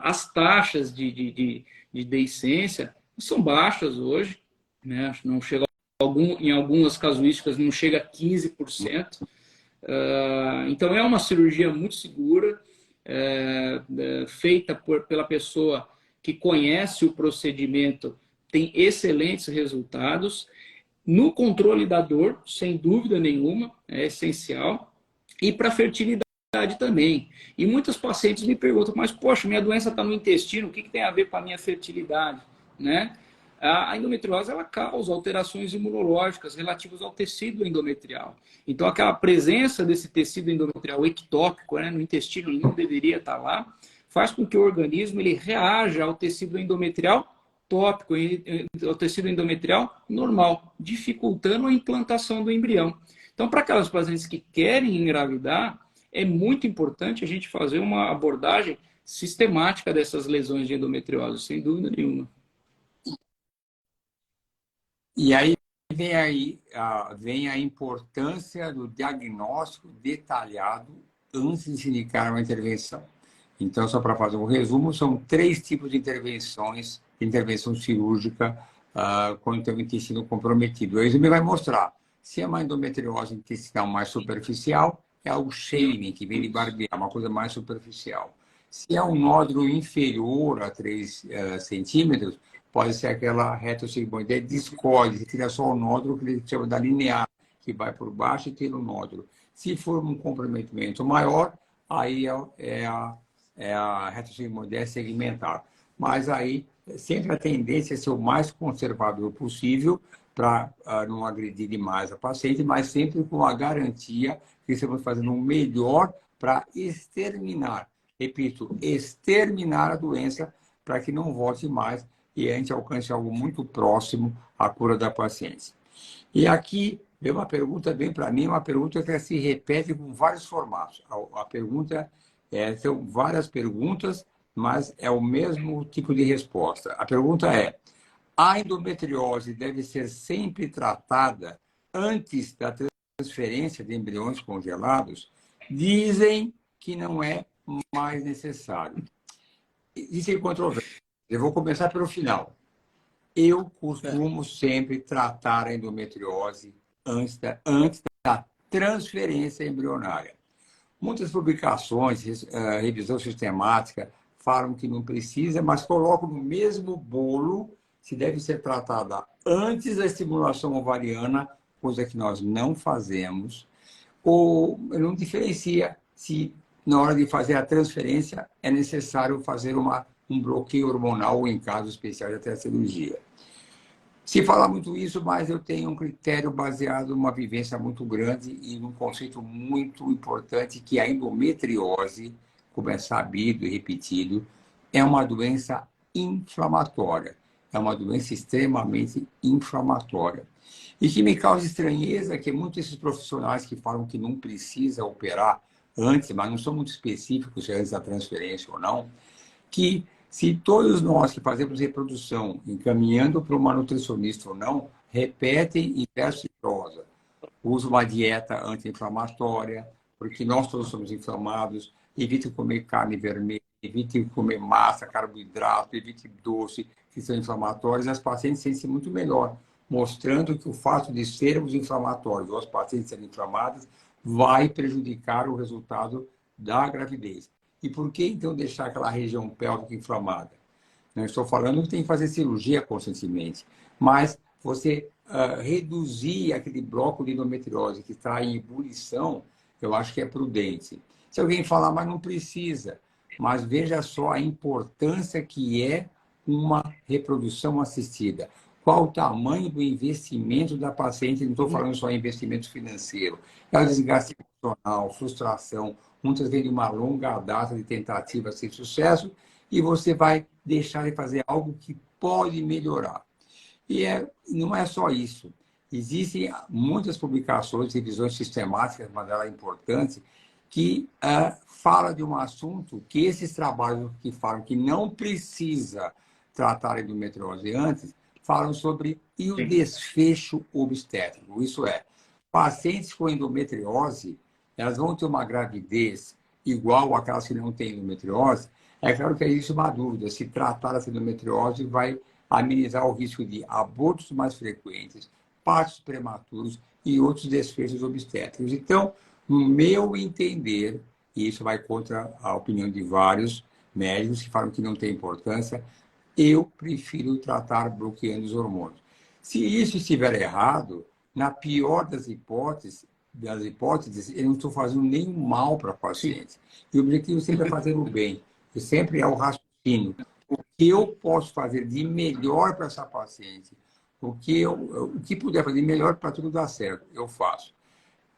As taxas de deiscência são baixas hoje, né? Não chega em algumas casuísticas não chega a 15%. Então é uma cirurgia muito segura, feita pela pessoa que conhece o procedimento, tem excelentes resultados. No controle da dor, sem dúvida nenhuma, é essencial. E para a fertilidade também. E muitos pacientes me perguntam, mas poxa, minha doença está no intestino, o que tem a ver com a minha fertilidade? Né? A endometriose ela causa alterações imunológicas relativas ao tecido endometrial. Então, aquela presença desse tecido endometrial ectópico, né, no intestino, ele não deveria estar lá, faz com que o organismo ele reaja ao tecido endometrial tópico, ao tecido endometrial normal, dificultando a implantação do embrião. Então, para aquelas pacientes que querem engravidar, é muito importante a gente fazer uma abordagem sistemática dessas lesões de endometriose, sem dúvida nenhuma. E aí vem a importância do diagnóstico detalhado antes de se iniciar uma intervenção. Então, só para fazer um resumo, são 3 tipos de intervenções, intervenção cirúrgica, quando tem o intestino comprometido. O exame vai mostrar se é uma endometriose intestinal mais superficial, é o shaming, que vem de barbear, uma coisa mais superficial. Se é um nódulo inferior a 3 centímetros, pode ser aquela retossigmoide discoide, que tira só o nódulo, que ele chama da linear, que vai por baixo e tira o nódulo. Se for um comprometimento maior, aí é a retossigmoide segmentar. Mas aí, sempre a tendência é ser o mais conservador possível para não agredir demais a paciente, mas sempre com a garantia que estamos fazendo o melhor para exterminar. Repito, exterminar a doença para que não volte mais e a gente alcance algo muito próximo à cura da paciente. E aqui vem uma pergunta bem para mim, uma pergunta que se repete com vários formatos. A pergunta são várias perguntas, mas é o mesmo tipo de resposta. A pergunta é: a endometriose deve ser sempre tratada antes da transferência de embriões congelados? Dizem que não é mais necessário. Existem controvérsias. Eu vou começar pelo final. Eu costumo sempre tratar a endometriose antes da transferência embrionária. Muitas publicações, revisão sistemática, falam que não precisa, mas colocam no mesmo bolo se deve ser tratada antes da estimulação ovariana, coisa que nós não fazemos, ou não diferencia se na hora de fazer a transferência é necessário fazer um bloqueio hormonal ou, em casos especiais, até a cirurgia. Se fala muito isso, mas eu tenho um critério baseado numa vivência muito grande e num conceito muito importante, que a endometriose, como é sabido e repetido, é uma doença inflamatória. É uma doença extremamente inflamatória. E que me causa estranheza que muitos desses profissionais que falam que não precisa operar antes, mas não são muito específicos se é antes da transferência ou não, que se todos nós que fazemos reprodução, encaminhando para uma nutricionista ou não, repetem em verso e prosa, usa uma dieta anti-inflamatória, porque nós todos somos inflamados, evite comer carne vermelha, evite comer massa, carboidrato, evite doce, que são inflamatórios, e as pacientes sentem-se muito melhor, mostrando que o fato de sermos inflamatórios ou as pacientes serem inflamadas vai prejudicar o resultado da gravidez. E por que, então, deixar aquela região pélvica inflamada? Não estou falando que tem que fazer cirurgia constantemente, mas você reduzir aquele bloco de endometriose que está em ebulição eu acho que é prudente. Se alguém falar, mas não precisa. Mas veja só a importância que é uma reprodução assistida. Qual o tamanho do investimento da paciente? Não estou falando só em investimento financeiro. É o desgaste emocional, frustração, muitas vezes uma longa data de tentativa sem sucesso, e você vai deixar de fazer algo que pode melhorar. Não é só isso. Existem muitas publicações, revisões sistemáticas, uma delas importante, que fala de um assunto que esses trabalhos que falam que não precisa tratar a endometriose antes, falam sobre e o desfecho obstétrico. Isso é, pacientes com endometriose, elas vão ter uma gravidez igual àquelas que não têm endometriose. É claro que existe uma dúvida se tratar essa endometriose vai amenizar o risco de abortos mais frequentes, partos prematuros e outros desfechos obstétricos. Então, no meu entender, e isso vai contra a opinião de vários médicos que falam que não tem importância, eu prefiro tratar bloqueando os hormônios. Se isso estiver errado, na pior das hipóteses, eu não estou fazendo nenhum mal para a paciente. E o objetivo sempre é fazer o bem. E sempre é o raciocínio. O que eu posso fazer de melhor para essa paciente? O que puder fazer de melhor para tudo dar certo, eu faço.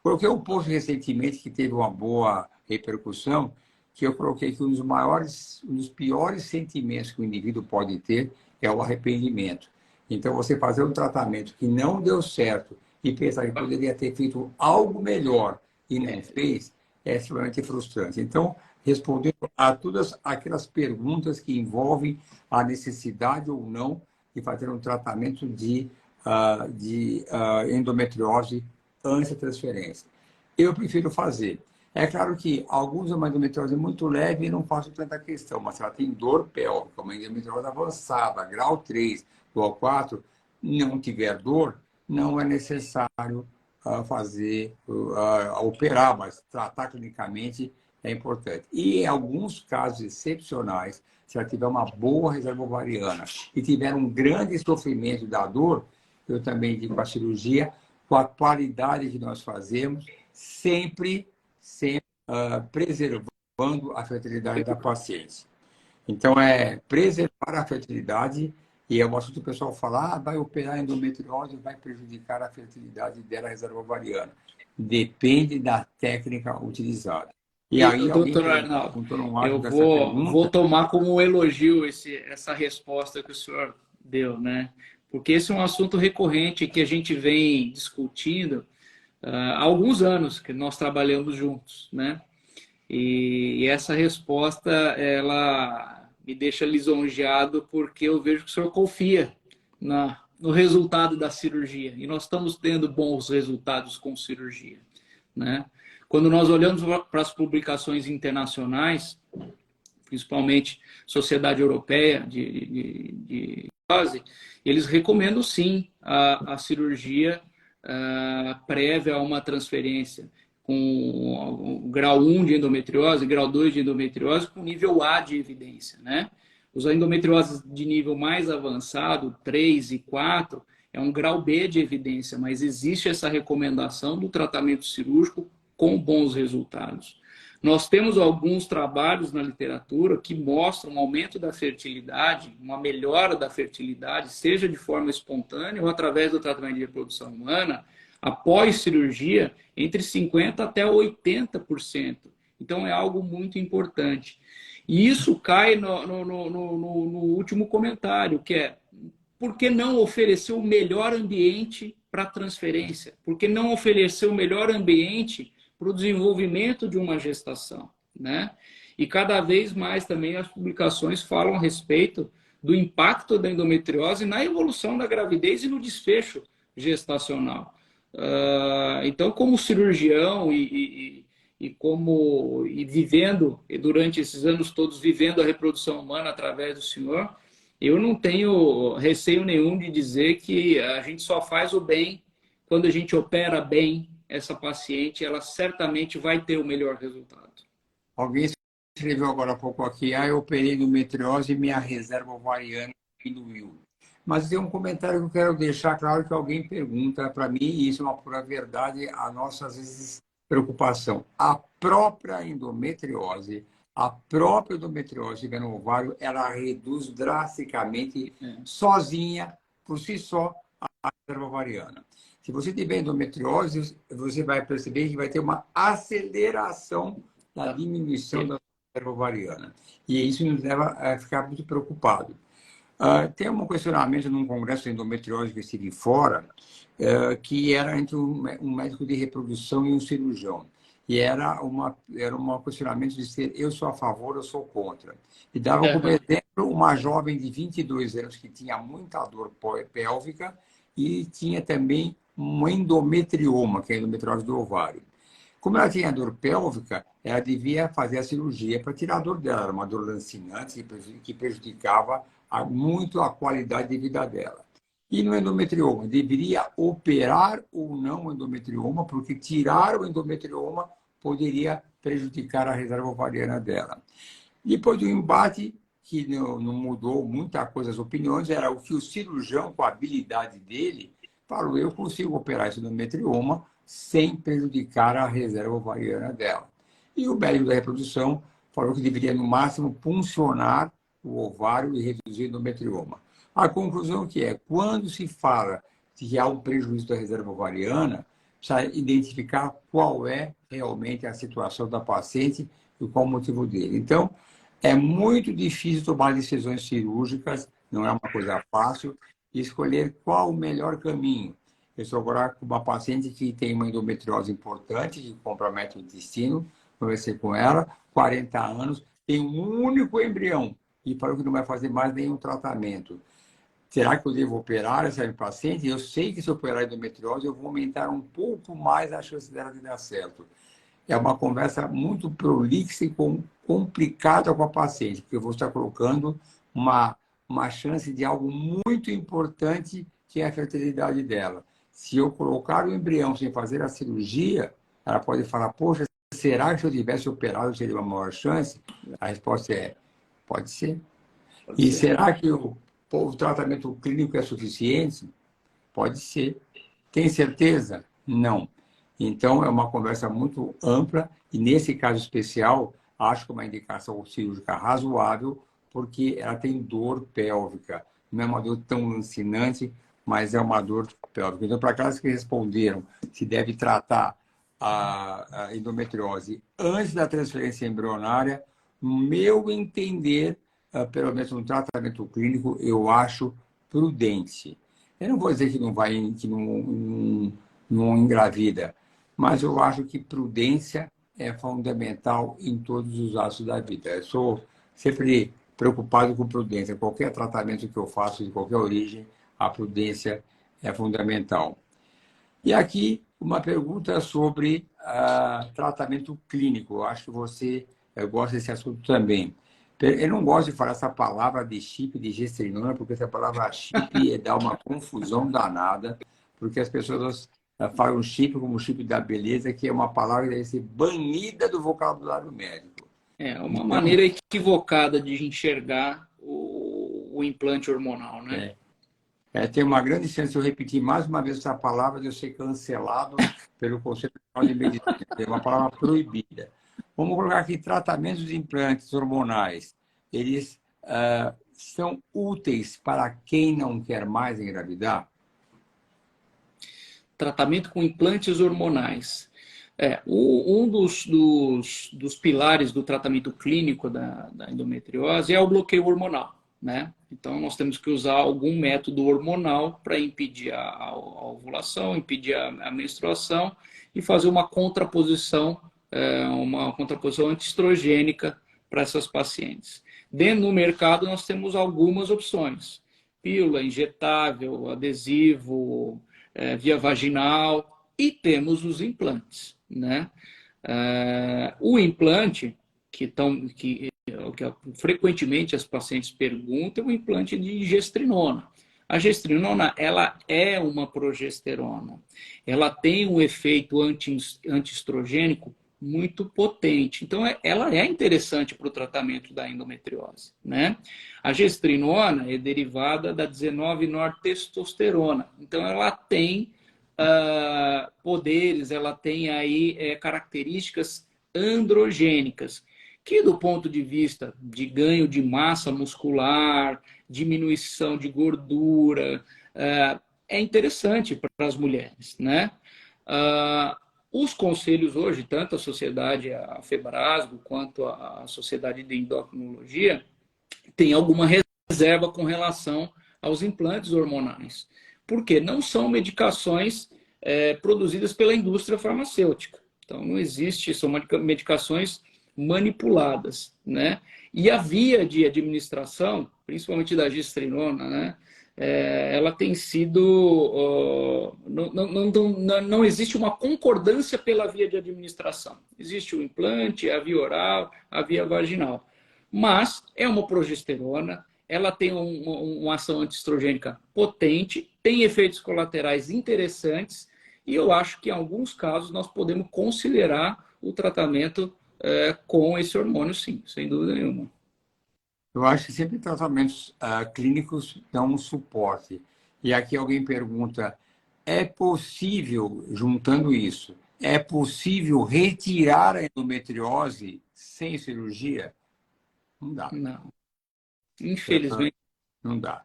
Coloquei um post recentemente que teve uma boa repercussão, que eu coloquei que um dos piores sentimentos que o indivíduo pode ter é o arrependimento. Então, você fazer um tratamento que não deu certo e pensar que poderia ter feito algo melhor e não fez, é extremamente frustrante. Então, respondendo a todas aquelas perguntas que envolvem a necessidade ou não de fazer um tratamento de endometriose antes da transferência. Eu prefiro fazer. É claro que alguns uma endometriose muito leve e não faço tanta questão, mas se ela tem dor pélvica, uma endometriose avançada, grau 3, grau 4, não tiver dor, não é necessário operar, mas tratar clinicamente é importante. E em alguns casos excepcionais, se ela tiver uma boa reserva ovariana e tiver um grande sofrimento da dor, eu também digo a cirurgia, com a qualidade que nós fazemos, sempre preservando a fertilidade da paciente. Então, é preservar a fertilidade, e é um assunto que o pessoal fala, vai operar endometriose, vai prejudicar a fertilidade dela, a reserva ovariana. Depende da técnica utilizada. E aí, doutor Arnaldo, eu vou tomar como um elogio essa resposta que o senhor deu, né? Porque esse é um assunto recorrente que a gente vem discutindo há alguns anos que nós trabalhamos juntos, né? E essa resposta, ela me deixa lisonjeado porque eu vejo que o senhor confia no resultado da cirurgia. E nós estamos tendo bons resultados com cirurgia, né? Quando nós olhamos para as publicações internacionais, principalmente Sociedade Europeia de eles recomendam sim a cirurgia prévia a uma transferência com grau 1 de endometriose, grau 2 de endometriose, com nível A de evidência, né? Os endometrioses de nível mais avançado, 3 e 4, é um grau B de evidência, mas existe essa recomendação do tratamento cirúrgico com bons resultados. Nós temos alguns trabalhos na literatura que mostram um aumento da fertilidade, uma melhora da fertilidade, seja de forma espontânea ou através do tratamento de reprodução humana, após cirurgia, entre 50% até 80%. Então, é algo muito importante. E isso cai no último comentário, que é: por que não oferecer o melhor ambiente para transferência? Por que não oferecer o melhor ambiente para o desenvolvimento de uma gestação, né? E cada vez mais também as publicações falam a respeito do impacto da endometriose na evolução da gravidez e no desfecho gestacional. Então, como cirurgião e vivendo, durante esses anos todos, vivendo a reprodução humana através do senhor, eu não tenho receio nenhum de dizer que a gente só faz o bem quando a gente opera bem essa paciente, ela certamente vai ter o melhor resultado. Alguém escreveu agora há pouco aqui, eu operei endometriose e minha reserva ovariana diminuiu. Mas tem um comentário que eu quero deixar claro, que alguém pergunta para mim, e isso é uma pura verdade, a nossa, às vezes, preocupação. A própria endometriose chega no ovário, ela reduz drasticamente, sozinha, por si só, a reserva ovariana. Se você tiver endometriose, você vai perceber que vai ter uma aceleração da diminuição da reserva ovariana. E isso nos leva a ficar muito preocupado. Tem um questionamento num congresso de endometriose que eu estive fora, que era entre um médico de reprodução e um cirurgião. E era um questionamento de ser eu sou a favor, eu sou contra. E dava como exemplo uma jovem de 22 anos que tinha muita dor pélvica e tinha também um endometrioma, que é a endometriose do ovário. Como ela tinha dor pélvica, ela devia fazer a cirurgia para tirar a dor dela. Era uma dor lancinante que prejudicava muito a qualidade de vida dela. E no endometrioma, deveria operar ou não o endometrioma, porque tirar o endometrioma poderia prejudicar a reserva ovariana dela. Depois do embate, que não mudou muita coisa as opiniões, era o que o cirurgião, com a habilidade dele, falou: eu consigo operar esse endometrioma sem prejudicar a reserva ovariana dela. E o médico da reprodução falou que deveria, no máximo, puncionar o ovário e reduzir o endometrioma. A conclusão que é, quando se fala que há um prejuízo da reserva ovariana, precisa identificar qual é realmente a situação da paciente e qual o motivo dele. Então, é muito difícil tomar decisões cirúrgicas, não é uma coisa fácil, e escolher qual o melhor caminho. Eu estou agora com uma paciente que tem uma endometriose importante, que compromete o intestino, conversei com ela, 40 anos, tem um único embrião, e falou que não vai fazer mais nenhum tratamento. Será que eu devo operar essa paciente? Eu sei que se eu operar a endometriose, eu vou aumentar um pouco mais a chance dela de dar certo. É uma conversa muito prolixa e complicada com a paciente, porque eu vou estar colocando uma chance de algo muito importante, que é a fertilidade dela. Se eu colocar o embrião sem fazer a cirurgia, ela pode falar: poxa, será que se eu tivesse operado, eu teria uma maior chance? A resposta é: pode ser. E será que o tratamento clínico é suficiente? Pode ser. Tem certeza? Não. Então, é uma conversa muito ampla e, nesse caso especial, acho que é uma indicação cirúrgica razoável, porque ela tem dor pélvica. Não é uma dor tão lancinante, mas é uma dor pélvica. Então, para aquelas que responderam se deve tratar a endometriose antes da transferência embrionária, no meu entender, pelo menos no tratamento clínico, eu acho prudente. Eu não vou dizer que não engravida, mas eu acho que prudência é fundamental em todos os atos da vida. Eu sou sempre preocupado com prudência. Qualquer tratamento que eu faço, de qualquer origem, a prudência é fundamental. E aqui, uma pergunta sobre tratamento clínico. Eu acho que você gosta desse assunto também. Eu não gosto de falar essa palavra de chip, de gestrinona, porque essa palavra chip dá uma confusão danada, porque as pessoas falam chip como chip da beleza, que é uma palavra que deve ser banida do vocabulário médico. É uma maneira equivocada de enxergar o implante hormonal, né? Tem uma grande chance de eu repetir mais uma vez essa palavra, de eu ser cancelado pelo Conselho Nacional de Medicina. É uma palavra proibida. Vamos colocar aqui: tratamentos de implantes hormonais. Eles são úteis para quem não quer mais engravidar? Tratamento com implantes hormonais. Um dos pilares do tratamento clínico da endometriose é o bloqueio hormonal, né? Então, nós temos que usar algum método hormonal para impedir a ovulação, impedir a menstruação e fazer uma contraposição antiestrogênica para essas pacientes. Dentro do mercado, nós temos algumas opções: pílula injetável, adesivo, via vaginal, e temos os implantes, né? O implante, que frequentemente as pacientes perguntam, é o implante de gestrinona. A gestrinona, ela é uma progesterona. Ela tem um efeito antiestrogênico muito potente. Então, ela é interessante para o tratamento da endometriose, né? A gestrinona é derivada da 19-nortestosterona. Então, ela tem poderes, ela tem aí características androgênicas, que do ponto de vista de ganho de massa muscular, diminuição de gordura, é interessante para as mulheres, né? Os conselhos hoje, tanto a sociedade, a Febrasgo, quanto a Sociedade de Endocrinologia, tem alguma reserva com relação aos implantes hormonais. Porque não são medicações produzidas pela indústria farmacêutica. Então, não existe, são medicações manipuladas, né? E a via de administração, principalmente da gestrinona, né? Ela tem sido... não existe uma concordância pela via de administração. Existe o implante, a via oral, a via vaginal. Mas é uma progesterona, ela tem uma ação antiestrogênica potente, tem efeitos colaterais interessantes, e eu acho que em alguns casos nós podemos considerar o tratamento com esse hormônio, sim, sem dúvida nenhuma. Eu acho que sempre tratamentos clínicos dão um suporte. E aqui alguém pergunta, é possível, juntando isso, é possível retirar a endometriose sem cirurgia? Não dá. Não. Infelizmente. Não dá.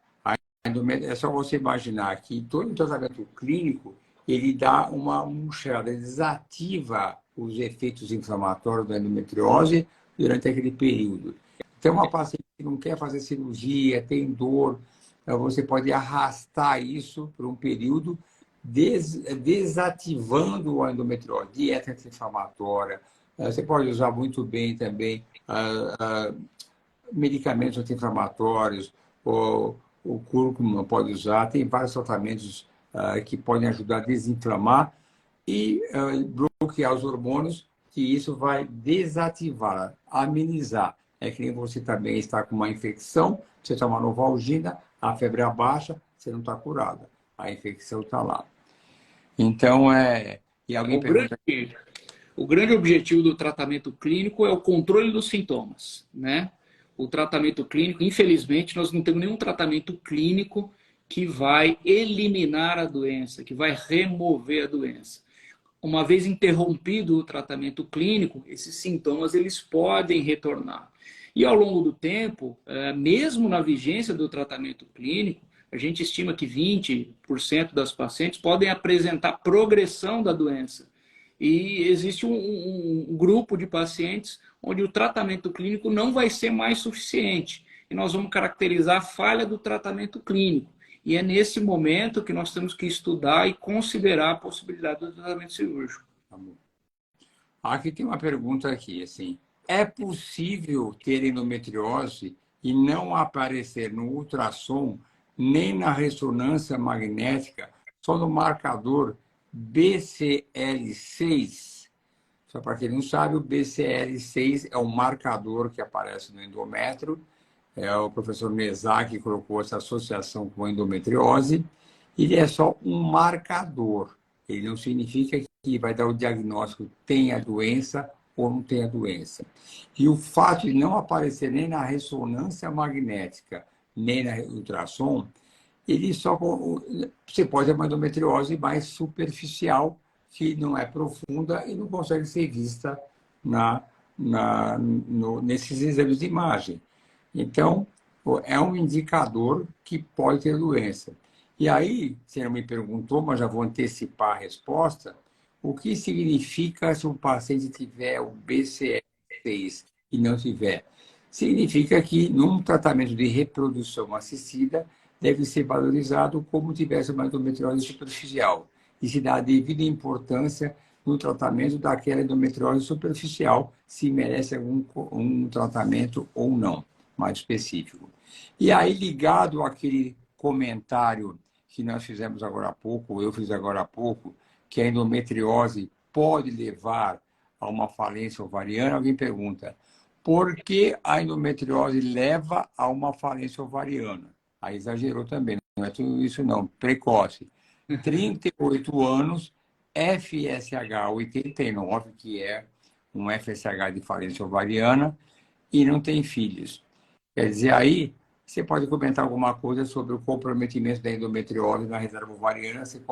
É só você imaginar que todo tratamento clínico ele dá uma murchada, ele desativa os efeitos inflamatórios da endometriose durante aquele período. Então, uma paciente que não quer fazer cirurgia, tem dor, você pode arrastar isso por um período, desativando a endometriose, dieta anti-inflamatória. Você pode usar muito bem também medicamentos anti-inflamatórios, o cúrcuma pode usar, tem vários tratamentos que podem ajudar a desinflamar e bloquear os hormônios, que isso vai desativar, amenizar. É que nem você também está com uma infecção, você toma Novalgina, a febre abaixa, você não está curada. A infecção está lá. Então, E alguém pergunta... O grande objetivo do tratamento clínico é o controle dos sintomas, né? O tratamento clínico, infelizmente, nós não temos nenhum tratamento clínico que vai eliminar a doença, que vai remover a doença. Uma vez interrompido o tratamento clínico, esses sintomas eles podem retornar. E ao longo do tempo, mesmo na vigência do tratamento clínico, a gente estima que 20% das pacientes podem apresentar progressão da doença. E existe um grupo de pacientes onde o tratamento clínico não vai ser mais suficiente. E nós vamos caracterizar a falha do tratamento clínico. E é nesse momento que nós temos que estudar e considerar a possibilidade do tratamento cirúrgico. Aqui tem uma pergunta aqui, assim. É possível ter endometriose e não aparecer no ultrassom, nem na ressonância magnética, só no marcador BCL6? Só para quem não sabe, o BCL6 é um marcador que aparece no endométrio. O professor Mesac que colocou essa associação com a endometriose. Ele é só um marcador. Ele não significa que vai dar o diagnóstico tem a doença ou não tem a doença. E o fato de não aparecer nem na ressonância magnética, nem na ultrassom, ele só... Você pode ter uma endometriose mais superficial, que não é profunda e não consegue ser vista nesses exames de imagem. Então, é um indicador que pode ter doença. E aí, você não me perguntou, mas já vou antecipar a resposta, o que significa se o paciente tiver o BCL6 e não tiver? Significa que, num tratamento de reprodução assistida, deve ser valorizado como tivesse uma endometriose superficial. E se dá a devida importância no tratamento daquela endometriose superficial, se merece algum tratamento ou não, mais específico. E aí, ligado àquele comentário que nós fizemos agora há pouco, eu fiz agora há pouco, que a endometriose pode levar a uma falência ovariana, alguém pergunta, por que a endometriose leva a uma falência ovariana? Aí exagerou também, não é tudo isso não, precoce. 38 anos, FSH 89, que é um FSH de falência ovariana, e não tem filhos. Quer dizer, aí Você pode comentar alguma coisa sobre o comprometimento da endometriose na reserva ovariana? Você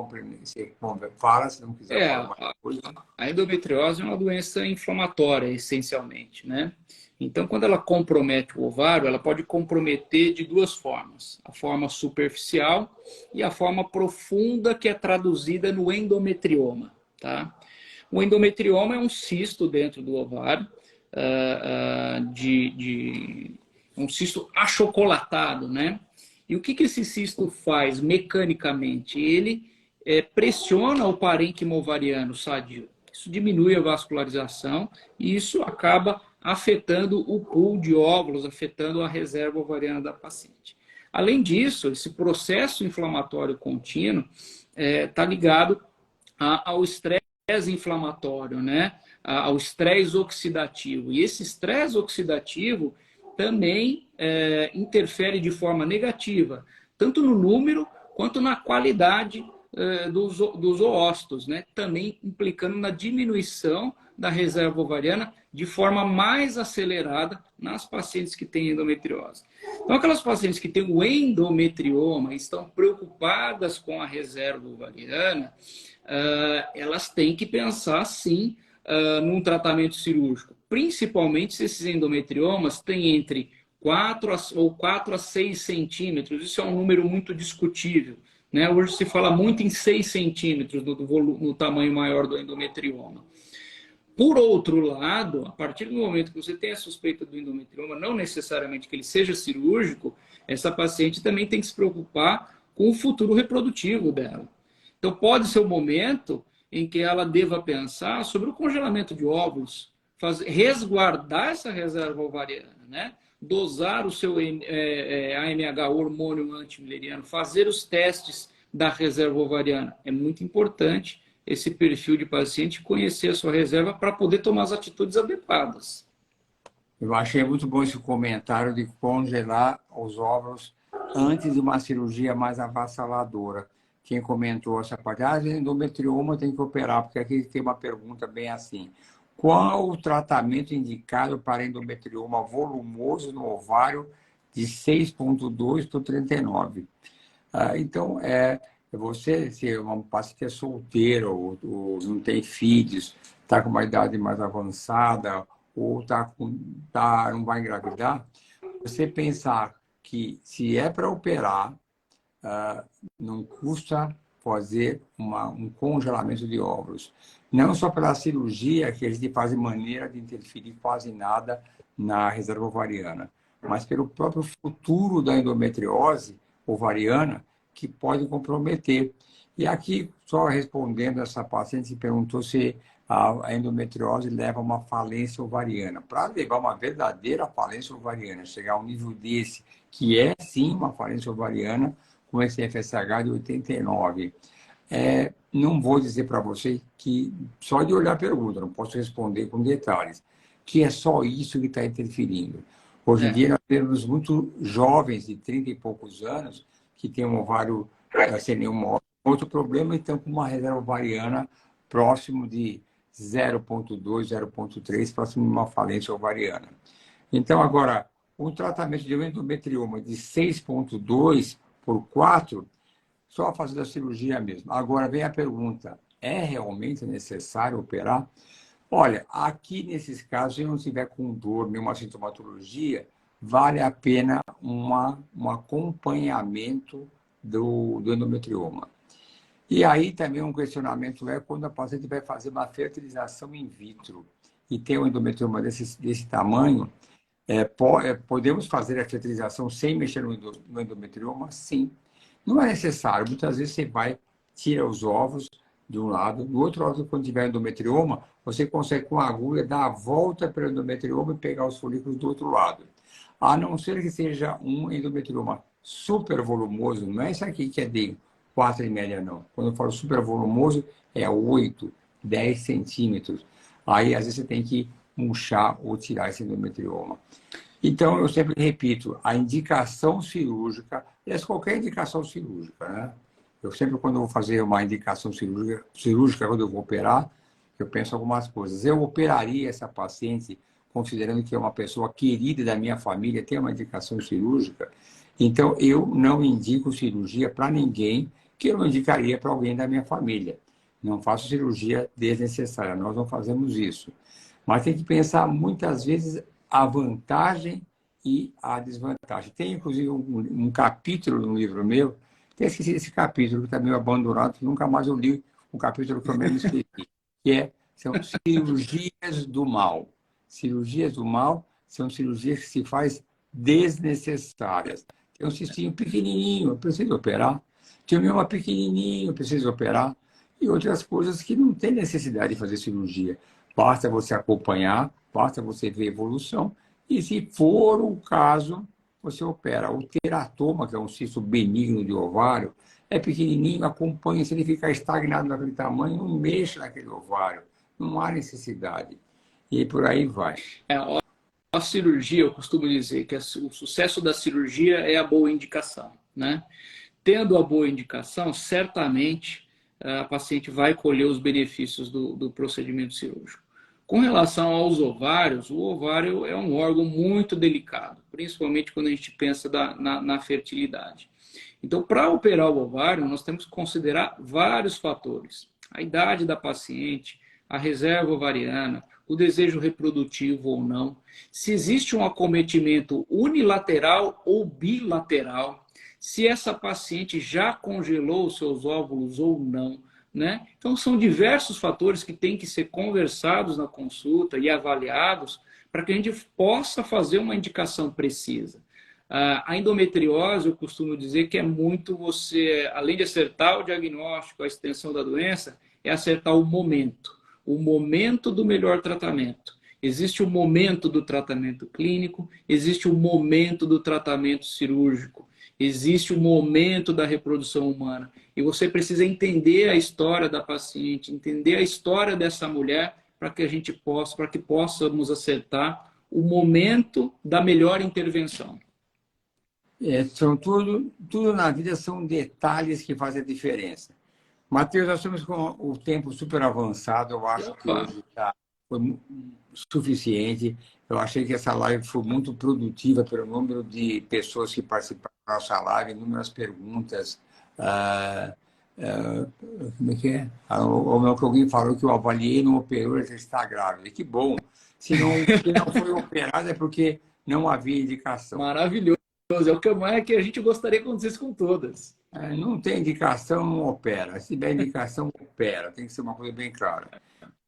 fala, se não quiser falar mais coisa. A endometriose é uma doença inflamatória, essencialmente, né? Então, quando ela compromete o ovário, ela pode comprometer de duas formas. A forma superficial e a forma profunda, que é traduzida no endometrioma, tá? O endometrioma é um cisto dentro do ovário, um cisto achocolatado, né? E o que esse cisto faz mecanicamente? Ele pressiona o parênquima ovariano sadio. Isso diminui a vascularização e isso acaba afetando o pool de óvulos, afetando a reserva ovariana da paciente. Além disso, esse processo inflamatório contínuo está ligado ao estresse inflamatório, né? Ao estresse oxidativo. E esse estresse oxidativo também interfere de forma negativa, tanto no número quanto na qualidade dos oócitos, né? Também implicando na diminuição da reserva ovariana de forma mais acelerada nas pacientes que têm endometriose. Então, aquelas pacientes que têm o endometrioma e estão preocupadas com a reserva ovariana, elas têm que pensar, sim, num tratamento cirúrgico, principalmente se esses endometriomas têm entre 4 a 6 centímetros. Isso é um número muito discutível, né? Hoje se fala muito em 6 centímetros no tamanho maior do endometrioma. Por outro lado, a partir do momento que você tem a suspeita do endometrioma, não necessariamente que ele seja cirúrgico, essa paciente também tem que se preocupar com o futuro reprodutivo dela. Então, pode ser o momento em que ela deva pensar sobre o congelamento de óvulos, resguardar essa reserva ovariana, né? Dosar o seu AMH, hormônio antimileriano, fazer os testes da reserva ovariana. É muito importante esse perfil de paciente, conhecer a sua reserva para poder tomar as atitudes adequadas. Eu achei muito bom esse comentário de congelar os óvulos antes de uma cirurgia mais avassaladora. Quem comentou essa parte, endometrioma tem que operar, porque aqui tem uma pergunta bem assim. Qual o tratamento indicado para endometrioma volumoso no ovário de 6,2 por 39? Então, você, se uma paciente é solteira ou não tem filhos, está com uma idade mais avançada ou não vai engravidar, você pensar que se é para operar, não custa fazer um congelamento de óvulos. Não só pela cirurgia, que a gente faz de maneira de interferir quase nada na reserva ovariana, mas pelo próprio futuro da endometriose ovariana, que pode comprometer. E aqui, só respondendo essa paciente, se perguntou se a endometriose leva a uma falência ovariana. Para levar uma verdadeira falência ovariana, chegar a um nível desse, que é sim uma falência ovariana, com esse FSH de 89, não vou dizer para você que, só de olhar a pergunta, não posso responder com detalhes, que é só isso que está interferindo. Hoje em dia, nós temos muitos jovens de 30 e poucos anos que têm um ovário sem nenhum outro problema, então com uma reserva ovariana próximo de 0,2, 0,3, próximo de uma falência ovariana. Então, agora, um tratamento de endometrioma de 6,2 por 4, só fazendo a cirurgia mesmo. Agora vem a pergunta, é realmente necessário operar? Olha, aqui nesses casos, se não tiver com dor, nenhuma sintomatologia, vale a pena um acompanhamento do endometrioma. E aí também um questionamento quando a paciente vai fazer uma fertilização in vitro e tem um endometrioma desse tamanho, podemos fazer a fertilização sem mexer no endometrioma? Sim. Não é necessário. Muitas vezes você tira os ovos de um lado, do outro lado, quando tiver endometrioma, você consegue com a agulha dar a volta pelo endometrioma e pegar os folículos do outro lado. A não ser que seja um endometrioma super volumoso, não é isso aqui que é de 4,5, não. Quando eu falo super volumoso, é 8, 10 centímetros. Aí, às vezes, você tem que murchar ou tirar esse endometrioma. Então, eu sempre repito, a indicação cirúrgica, qualquer indicação cirúrgica, né? Eu sempre, quando eu vou fazer uma indicação cirúrgica, quando eu vou operar, eu penso algumas coisas. Eu operaria essa paciente considerando que é uma pessoa querida da minha família, tem uma indicação cirúrgica, então eu não indico cirurgia para ninguém que eu não indicaria para alguém da minha família. Não faço cirurgia desnecessária, nós não fazemos isso. Mas tem que pensar muitas vezes a vantagem e a desvantagem. Tem, inclusive, um capítulo no livro meu, até esqueci esse capítulo, que está meio abandonado, que nunca mais eu li o capítulo que eu mesmo esqueci, são cirurgias do mal. Cirurgias do mal são cirurgias que se faz desnecessárias. Tem um cistinho pequenininho, precisa operar. Tem um mioma pequenininho, precisa operar. E outras coisas que não tem necessidade de fazer cirurgia. Basta você acompanhar, basta você ver a evolução. E se for o caso, você opera. O teratoma, que é um cisto benigno de ovário, é pequenininho, acompanha. Se ele ficar estagnado naquele tamanho, não mexa naquele ovário. Não há necessidade. E por aí vai. A cirurgia, eu costumo dizer que o sucesso da cirurgia é a boa indicação, né? Tendo a boa indicação, certamente a paciente vai colher os benefícios do procedimento cirúrgico. Com relação aos ovários, o ovário é um órgão muito delicado, principalmente quando a gente pensa na fertilidade. Então, para operar o ovário, nós temos que considerar vários fatores. A idade da paciente, a reserva ovariana, o desejo reprodutivo ou não, se existe um acometimento unilateral ou bilateral, se essa paciente já congelou os seus óvulos ou não, né? Então, são diversos fatores que têm que ser conversados na consulta e avaliados para que a gente possa fazer uma indicação precisa. A endometriose, eu costumo dizer que é muito você, além de acertar o diagnóstico, a extensão da doença, é acertar o momento do melhor tratamento. Existe o momento do tratamento clínico, existe o momento do tratamento cirúrgico, existe o momento da reprodução humana. E você precisa entender a história da paciente, entender a história dessa mulher para que possamos acertar o momento da melhor intervenção. São tudo na vida são detalhes que fazem a diferença. Matheus, nós estamos com o tempo super avançado. Eu acho que hoje foi suficiente. Eu achei que essa live foi muito produtiva pelo número de pessoas que participaram da nossa live, inúmeras perguntas. Como é que é? O que alguém falou que eu avaliei não operou, já está grávida. Que bom. Se não foi operado é porque não havia indicação. Maravilhoso. É o que mais que a gente gostaria que acontecesse com todas. Não tem indicação, não opera. Se tiver indicação, opera. Tem que ser uma coisa bem clara.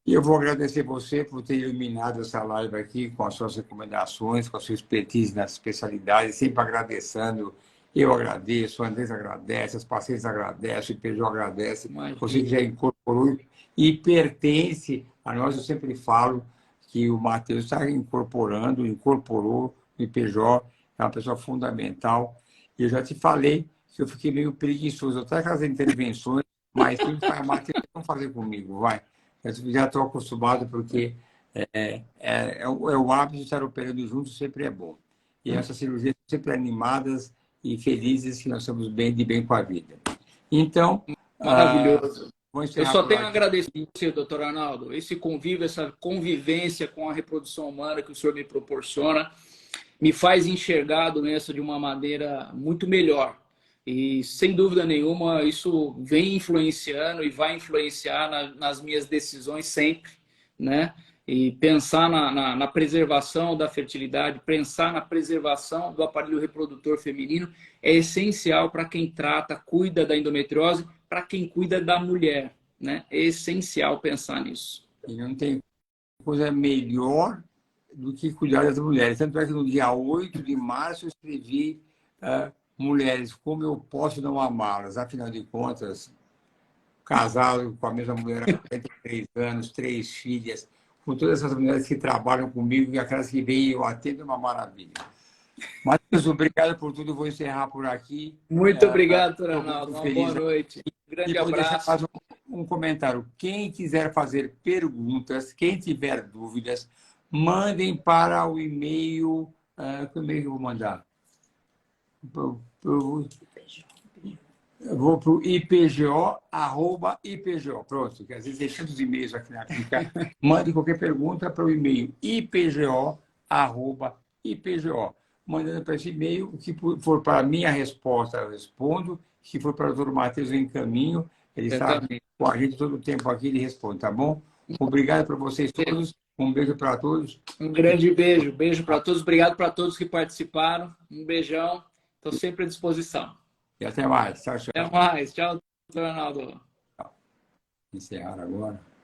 E eu vou agradecer você por ter iluminado essa live aqui com as suas recomendações, com a sua expertise nas especialidades, sempre agradecendo. Eu agradeço, o Andrés agradece, as pacientes agradecem, o Peugeot agradece, você que já incorporou e pertence a nós. Eu sempre falo que o Matheus está incorporou o Peugeot, é uma pessoa fundamental. E eu já te falei que eu fiquei meio preguiçoso, até aquelas intervenções, mas tem que Matheus, vamos fazer comigo, vai. Eu já estou acostumado, porque o hábito de estar operando juntos sempre é bom. E essas cirurgias são sempre animadas e felizes, que nós estamos de bem com a vida. Então, maravilhoso. Eu só tenho a agradecer a você, doutor Arnaldo, esse convívio, essa convivência com a reprodução humana que o senhor me proporciona, me faz enxergar a doença de uma maneira muito melhor. E, sem dúvida nenhuma, isso vem influenciando e vai influenciar nas minhas decisões sempre, né? E pensar na preservação da fertilidade, pensar na preservação do aparelho reprodutor feminino é essencial para quem trata, cuida da endometriose, para quem cuida da mulher, né? É essencial pensar nisso. E não tem coisa melhor do que cuidar das mulheres. Tanto é que no dia 8 de março eu escrevi mulheres, como eu posso não amá-las? Afinal de contas, casado com a mesma mulher há 43 anos, 3 filhas, com todas essas mulheres que trabalham comigo e aquelas que vêm eu atendo, é uma maravilha. Matheus, obrigado por tudo. Vou encerrar por aqui. Muito obrigado, doutor Arnaldo. Uma boa noite. Um grande abraço. Deixar mais um comentário. Quem quiser fazer perguntas, quem tiver dúvidas, mandem para o e-mail. Que e-mail que eu vou mandar? Eu vou para o IPGO, @IPGO. Pronto, que às vezes tem tantos e-mails aqui na clínica. Mande qualquer pergunta para o e-mail IPGO, @IPGO. Mandando para esse e-mail, o que for para a minha resposta, eu respondo. O que for para o doutor Matheus, eu encaminho. Ele está com a gente todo o tempo aqui, ele responde, tá bom? Obrigado para vocês todos. Um beijo para todos. Um grande beijo. Beijo para todos. Obrigado para todos que participaram. Um beijão. Estou sempre à disposição. E até mais. Tchau, tchau. Até mais. Tchau, doutor Arnaldo. Encerrar agora.